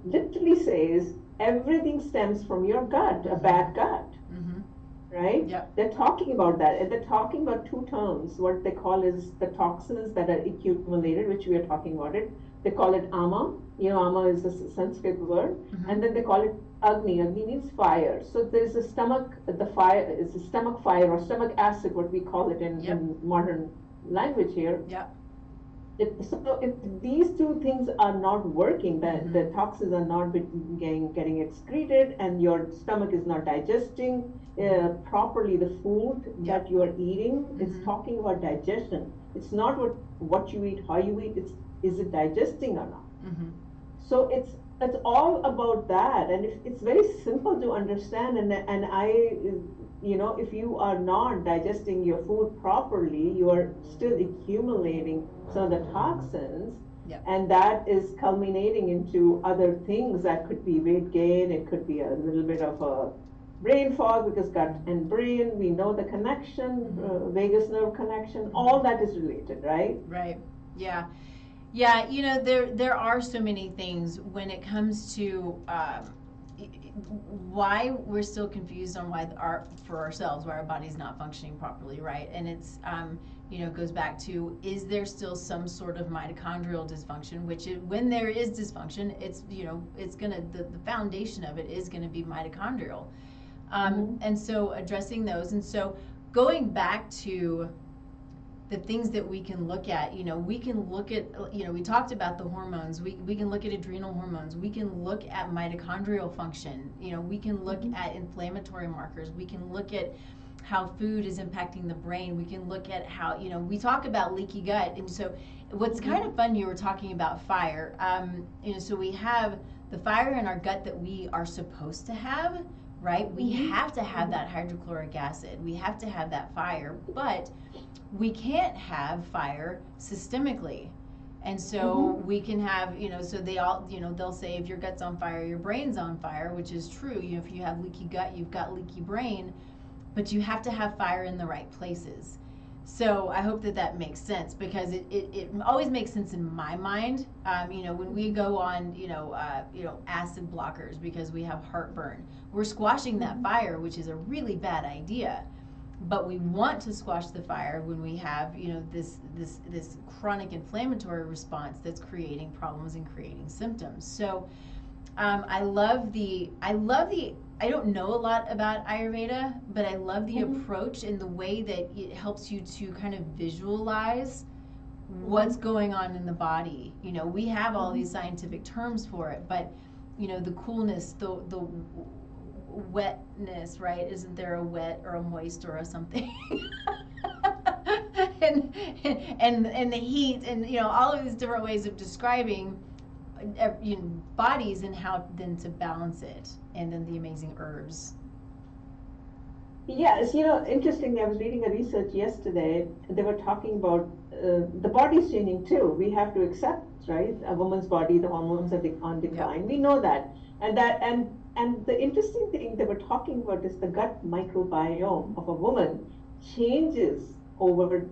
literally says everything stems from your gut, a bad gut. Right? Yep. They're talking about that. And they're talking about two terms. What they call is the toxins that are accumulated, which we are talking about it. They call it ama. Ama is a Sanskrit word. And then they call it agni. Agni means fire. So there's a stomach, the fire is a stomach fire or stomach acid, what we call it in modern language here. Yep. So if these two things are not working, the Mhm. toxins are not getting excreted, and your stomach is not digesting properly the food Yep. that you are eating, it's Mhm. talking about digestion. It's not what you eat, how you eat. It's is it digesting or not? Mhm. So it's all about that, and it's very simple to understand. And if you are not digesting your food properly, you are still accumulating some of the toxins, Yep. and that is culminating into other things that could be weight gain. It could be a little bit of a brain fog, because gut and brain, we know the connection, Mhm. vagus nerve connection, Mhm. all that is related, right? Right. Yeah. Yeah, there are so many things when it comes to why we're still confused on why our for ourselves why our body's not functioning properly, right? And it's goes back to, is there still some sort of mitochondrial dysfunction? Which when there is dysfunction, it's gonna the foundation of it is gonna be mitochondrial, Mm-hmm. and so addressing those, and so going back to the things that we can look at, we can look at, we talked about the hormones, we can look at adrenal hormones, we can look at mitochondrial function, we can look Mm-hmm. at inflammatory markers, we can look at how food is impacting the brain, we can look at how, we talk about leaky gut. And so what's kind Mm-hmm. of fun, you were talking about fire, so we have the fire in our gut that we are supposed to have, right? We Mm-hmm. have to have that hydrochloric acid, we have to have that fire, but we can't have fire systemically. And so Mm-hmm. we can have, so they all, they'll say if your gut's on fire, your brain's on fire, which is true. If you have leaky gut, you've got leaky brain, but you have to have fire in the right places. So I hope that that makes sense, because it always makes sense in my mind. When we go on, acid blockers because we have heartburn, we're squashing that Mm-hmm. fire, which is a really bad idea, but we want to squash the fire when we have this chronic inflammatory response that's creating problems and creating symptoms. So I love the I don't know a lot about Ayurveda, but I love the Mm-hmm. approach and the way that it helps you to kind of visualize what's Mm-hmm. going on in the body. We have all Mm-hmm. these scientific terms for it, but the coolness, the wetness, right? Isn't there a wet or a moist or a something? and, and the heat, and all of these different ways of describing bodies, and how then to balance it, and then the amazing herbs. Yes, interestingly, I was reading a research yesterday. They were talking about the body's changing too. We have to accept, right? A woman's body, the hormones are on Yep. decline. We know that, and the interesting thing they were talking about is the gut microbiome of a woman changes over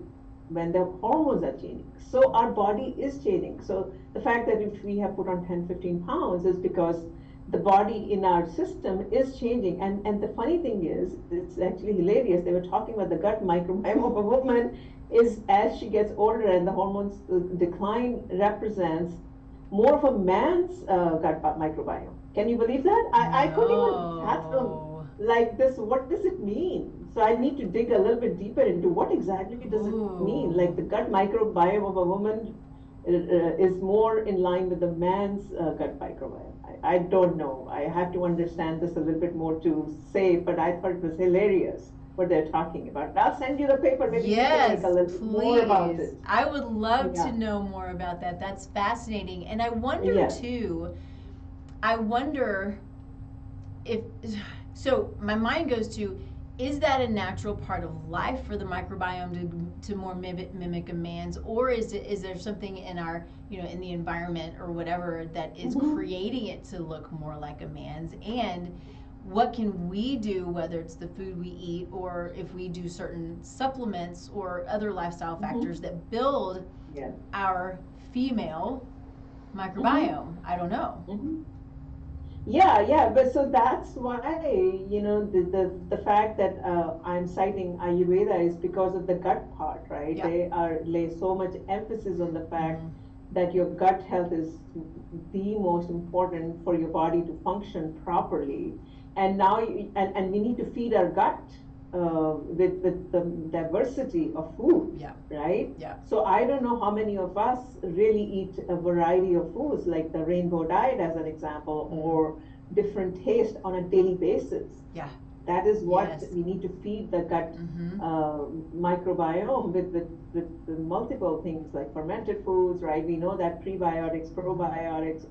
when the hormones are changing. So our body is changing. So the fact that if we have put on 10, 15 pounds is because the body in our system is changing. And the funny thing is, it's actually hilarious. They were talking about the gut microbiome of a woman is, as she gets older and the hormones decline, represents more of a man's gut microbiome. Can you believe that? I couldn't even fathom No. like this. What does it mean? So I need to dig a little bit deeper into what exactly does it mean. Ooh. Like the gut microbiome of a woman is more in line with the man's gut microbiome. I don't know. I have to understand this a little bit more to say, but I thought it was hilarious what they're talking about. I'll send you the paper. Maybe you can make a Yes, little bit more about please. it. I would love to Yeah. know more about that. That's fascinating. And I wonder Yes. too, I wonder if so my mind goes to, is that a natural part of life for the microbiome to more mimic a man's, or is there something in our, in the environment or whatever, that is Mm-hmm. creating it to look more like a man's? And what can we do, whether it's the food we eat, or if we do certain supplements or other lifestyle Mm-hmm. factors that build Yes. our female Mm-hmm. microbiome? I don't know. Mm-hmm. Yeah, yeah, but so that's why, the fact that I'm citing Ayurveda is because of the gut part, right? Yep. They are lay so much emphasis on the fact Mm-hmm. that your gut health is the most important for your body to function properly. And now, and we need to feed our gut. with the diversity of food, Yeah. right? Yeah. So I don't know how many of us really eat a variety of foods, like the rainbow diet as an example, or different taste on a daily basis. Yeah. That is what Yes. we need to feed the gut Mm-hmm. microbiome with the multiple things like fermented foods, right? We know that prebiotics, probiotics,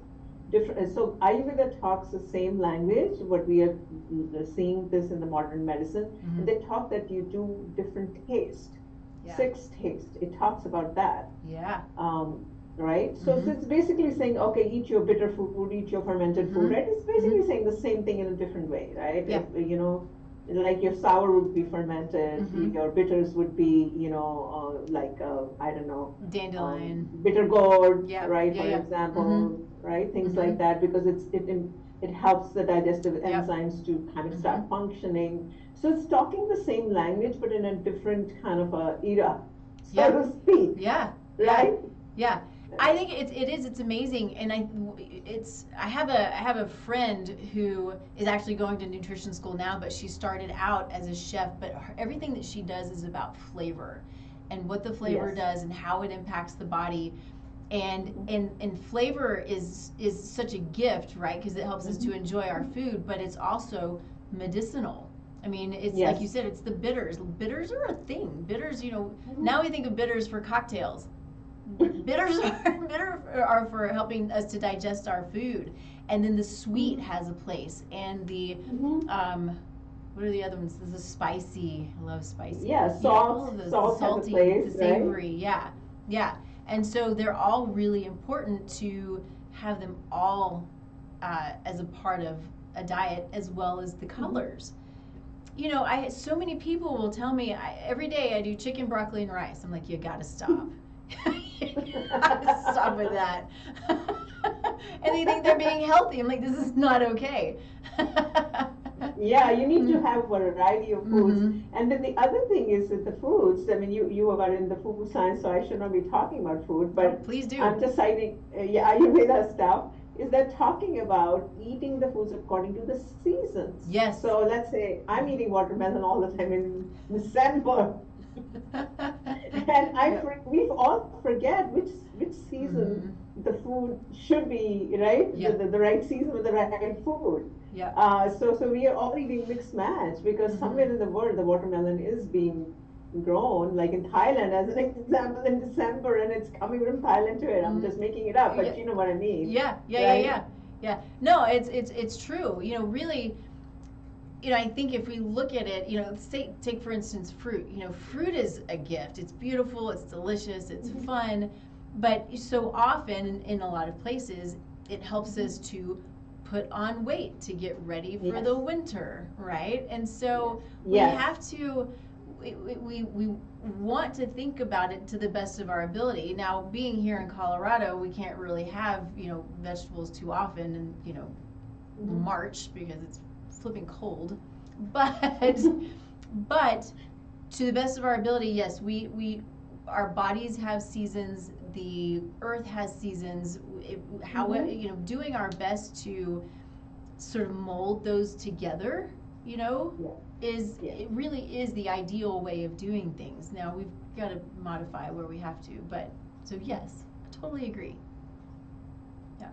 different. So Ayurveda talks the same language, but we are seeing this in the modern medicine. Mm-hmm. And they talk that you do different taste, Yeah. 6 taste. It talks about that. Yeah. Right? So, Mhm. so it's basically saying, okay, eat your bitter food, eat your fermented food, Mhm. right? It's basically saying the same thing in a different way, right? Yeah. If, like your sour would be fermented, Mhm. your bitters would be, I don't know, Dandelion. bitter gourd, Yeah, right? yeah, For yeah. example, right? Things Mhm. like that, because it helps the digestive Yep. enzymes to kind of start Mhm. functioning. So it's talking the same language, but in a different kind of a era, so Yeah. to speak, Yeah. right? Yeah. I think it's amazing, and I have a friend who is actually going to nutrition school now, but she started out as a chef, but everything that she does is about flavor and what the flavor Yes. does and how it impacts the body. And flavor is such a gift, right? Because it helps us to enjoy our food, but it's also medicinal. I mean, it's Yes. like you said, it's the bitters. Bitters are a thing. Bitters, Mhm. now we think of bitters for cocktails. Bitters are for helping us to digest our food, and then the sweet has a place, and the Mhm. what are the other ones? There's the spicy. I love spicy. Yeah, all of salt, those. salt The has a salty, place, the right? savory. Yeah, yeah. And so they're all really important to have them all as a part of a diet, as well as the colors. I so many people will tell me every day I do chicken, broccoli, and rice. I'm like, you gotta stop. You gotta stop with that. And they think they're being healthy. I'm like, this is not okay. Yeah, you need to have a variety of foods. Mhm. And then the other thing is with the foods, I mean, you are in the food science, so I should not be talking about food, but Please do. I'm just citing, Ayurveda stuff, is that talking about eating the foods according to the seasons. Yes. So let's say I'm eating watermelon all the time in December. And we all forget which season the food should be, right? Yeah. The right season with the right food. Yeah. So we are all eating mixed match because somewhere in the world the watermelon is being grown, like in Thailand as an example in December, and it's coming from Thailand to it. I'm just making it up, but Yeah. you know what I mean. Yeah. Right? Yeah. No, it's true. Really, I think if we look at it, take for instance fruit. Fruit is a gift. It's beautiful, it's delicious, it's fun, but so often in a lot of places, it helps us to put on weight to get ready for Yes. the winter, right? And so we Yes. have to, we want to think about it to the best of our ability. Now, being here in Colorado, we can't really have, vegetables too often in, March because it's flipping cold, but to the best of our ability, yes, our bodies have seasons, the earth has seasons. However, doing our best to sort of mold those together, it really is the ideal way of doing things. Now we've got to modify where we have to, but so yes, I totally agree. Yeah.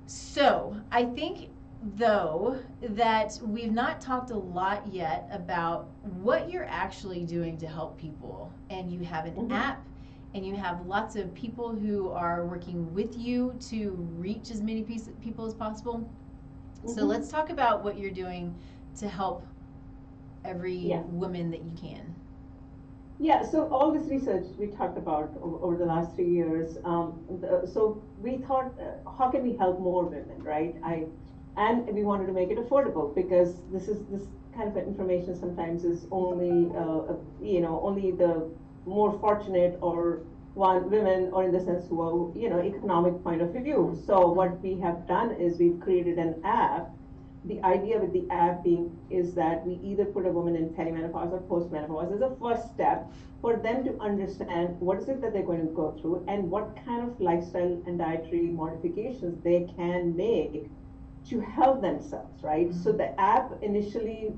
So I think, though, that we've not talked a lot yet about what you're actually doing to help people. And you have an app, and you have lots of people who are working with you to reach as many people as possible. So let's talk about what you're doing to help every woman that you can. Yeah, so all this research we talked about over the last 3 years, so we thought, how can we help more women, right? And we wanted to make it affordable because this kind of information sometimes is only, only the more fortunate or women, or in the sense who are, economic point of view. So what we have done is we've created an app. The idea with the app is that we either put a woman in perimenopause or postmenopause as a first step for them to understand what is it that they're going to go through and what kind of lifestyle and dietary modifications they can make to help themselves, right? So the app initially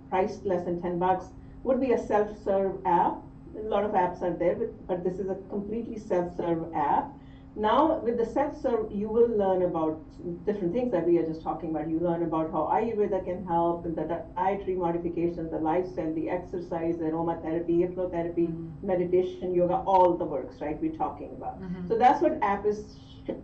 priced less than $10 would be a self-serve app. A lot of apps are there, but this is a completely self-serve app. Now, with the self-serve, you will learn about different things that we are just talking about. You learn about how Ayurveda can help, and the dietary modifications, the lifestyle, the exercise, the aromatherapy, hypnotherapy, meditation, yoga, all the works, right? We're talking about. So that's what app is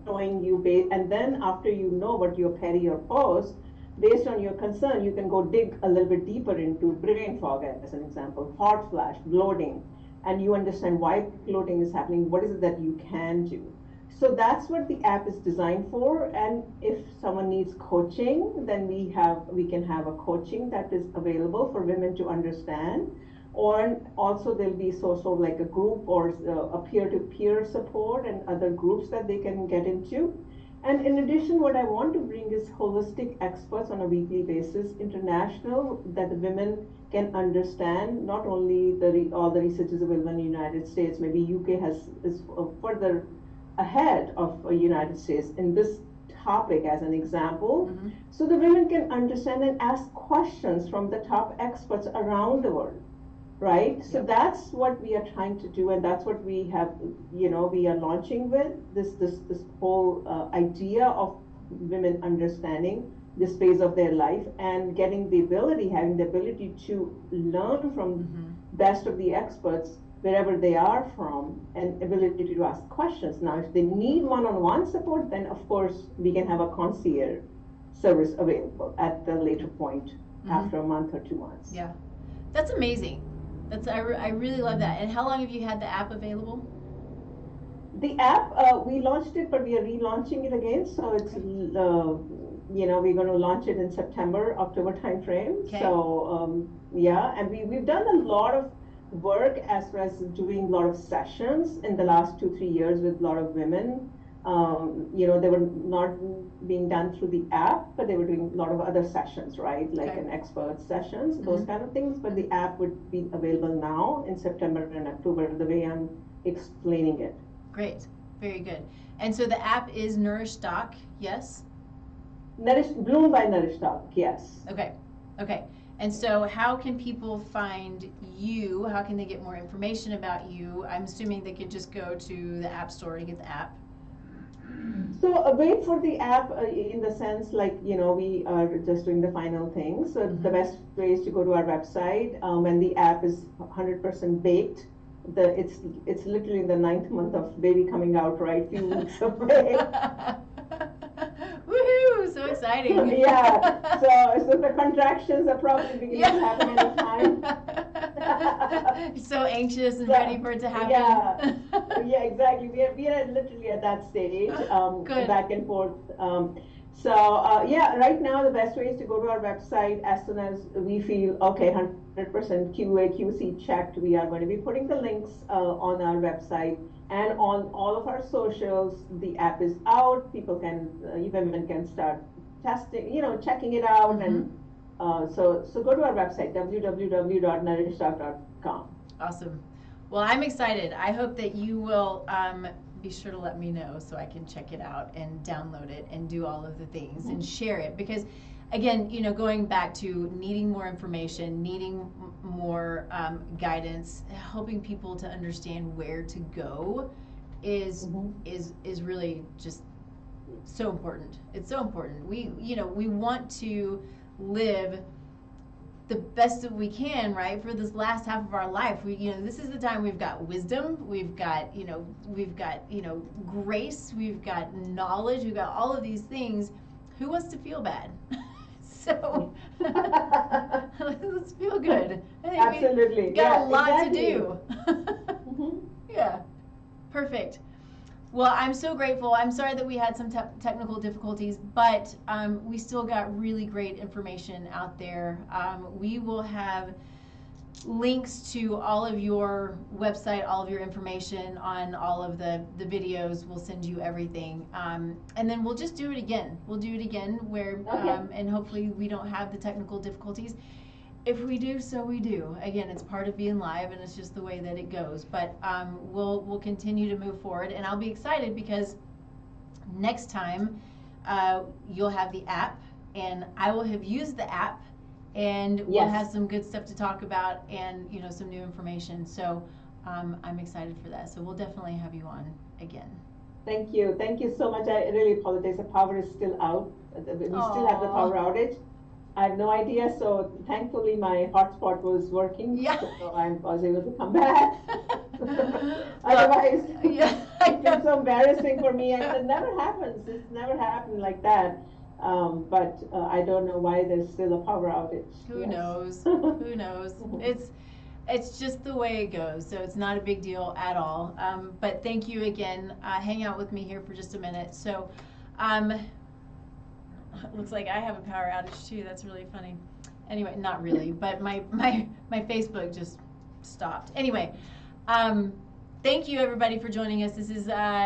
showing you, and then after you know what your peri or post, based on your concern, you can go dig a little bit deeper into brain fog, as an example, hot flash, bloating, and you understand why bloating is happening. What is it that you can do? So that's what the app is designed for. And if someone needs coaching, then we can have a coaching that is available for women to understand. Or also there'll be sort of like a group or a peer-to-peer support and other groups that they can get into. And in addition, what I want to bring is holistic experts on a weekly basis, international, that the women can understand. Not only all the research is available in the United States, maybe UK is further ahead of the United States in this topic as an example. So the women can understand and ask questions from the top experts around the world, right? So that's what we are trying to do, and that's what we have, we are launching with this whole idea of women understanding this phase of their life and having the ability to learn from best of the experts wherever they are from, and ability to ask questions. Now, if they need one-on-one support, then of course we can have a concierge service available at the later point after a month or 2 months. Yeah, that's amazing. I really love that. And how long have you had the app available? The app, we launched it, but we are relaunching it again. So it's, we're going to launch it in September, October timeframe. Okay. So and we've done a lot of work as far as doing a lot of sessions in the last 2-3 years with a lot of women. They were not being done through the app, but they were doing a lot of other sessions, right? Like an expert sessions, those kind of things. But the app would be available now in September and October, the way I'm explaining it. Great, very good. And so the app is Nourish Doc, yes? Bloom by Nourish Doc, yes. Okay. And so how can people find you? How can they get more information about you? I'm assuming they could just go to the App Store to get the app. So wait for the app in the sense like, we are just doing the final things. So the best way is to go to our website. When the app is 100% baked, it's literally in the 9th month of baby coming out, right? Few weeks away. Woohoo! So exciting. Yeah. So the contractions are probably beginning to happen anytime. So anxious and ready for it to happen. Yeah, exactly. We are literally at that stage, back and forth. Right now the best way is to go to our website as soon as we feel, okay, 100% QA, QC checked. We are going to be putting the links on our website and on all of our socials. The app is out. Women can start testing, checking it out. And so go to our website, www.nourishdoc.com. Awesome. Well, I'm excited. I hope that you will be sure to let me know so I can check it out and download it and do all of the things and share it. Because again, going back to needing more information, needing more guidance, helping people to understand where to go is really just so important. It's so important. We want to live the best that we can, right, for this last half of our life. This is the time we've got wisdom, we've got grace, we've got knowledge, we've got all of these things. Who wants to feel bad? So let's feel good. Absolutely. We got a lot to do. Yeah, perfect. Well, I'm so grateful. I'm sorry that we had some technical difficulties, but we still got really great information out there. We will have links to all of your website, all of your information on all of the videos. We'll send you everything. And then we'll just do it again. We'll do it again and hopefully we don't have the technical difficulties. If we do, so we do. Again, it's part of being live, and it's just the way that it goes. But we'll continue to move forward, and I'll be excited because next time you'll have the app, and I will have used the app, and we'll Yes. have some good stuff to talk about, and some new information. So I'm excited for that. So we'll definitely have you on again. Thank you so much. I really apologize. The power is still out. We still have the Aw. power outage. I have no idea. So thankfully, my hotspot was working. Yeah. So I was able to come back. Otherwise, Yeah, I it's been know. so embarrassing for me, and it never happens. It's never happened like that. But I don't know why there's still a power outage. Who Yes. knows? Who knows? It's just the way it goes. So it's not a big deal at all. But thank you again. Hang out with me here for just a minute. So, looks like I have a power outage too. That's really funny. Anyway, not really, but my Facebook just stopped. Anyway, thank you everybody for joining us. This is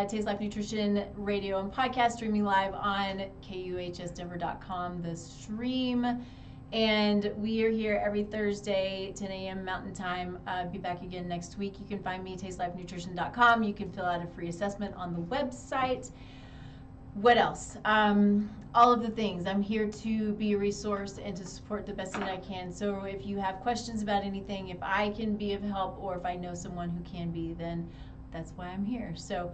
Taste Life Nutrition Radio and Podcast, streaming live on KUHSdenver.com, the stream. And we are here every Thursday, 10 a.m. Mountain Time. Be back again next week. You can find me, tastelifenutrition.com. You can fill out a free assessment on the website. What else? All of the things. I'm here to be a resource and to support the best that I can. So if you have questions about anything, if I can be of help, or if I know someone who can be, then that's why I'm here. So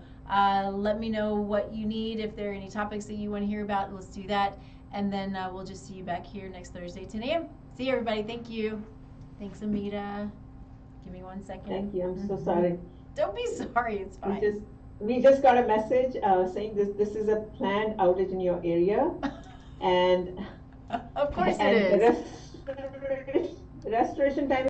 let me know what you need. If there are any topics that you want to hear about, let's do that. And then we'll just see you back here next Thursday, 10 a.m. See you, everybody. Thank you. Thanks, Amita. Give me 1 second. Thank you. I'm so sorry. Don't be sorry. It's fine. We just got a message saying this is a planned outage in your area, and Of course and it is. the restoration time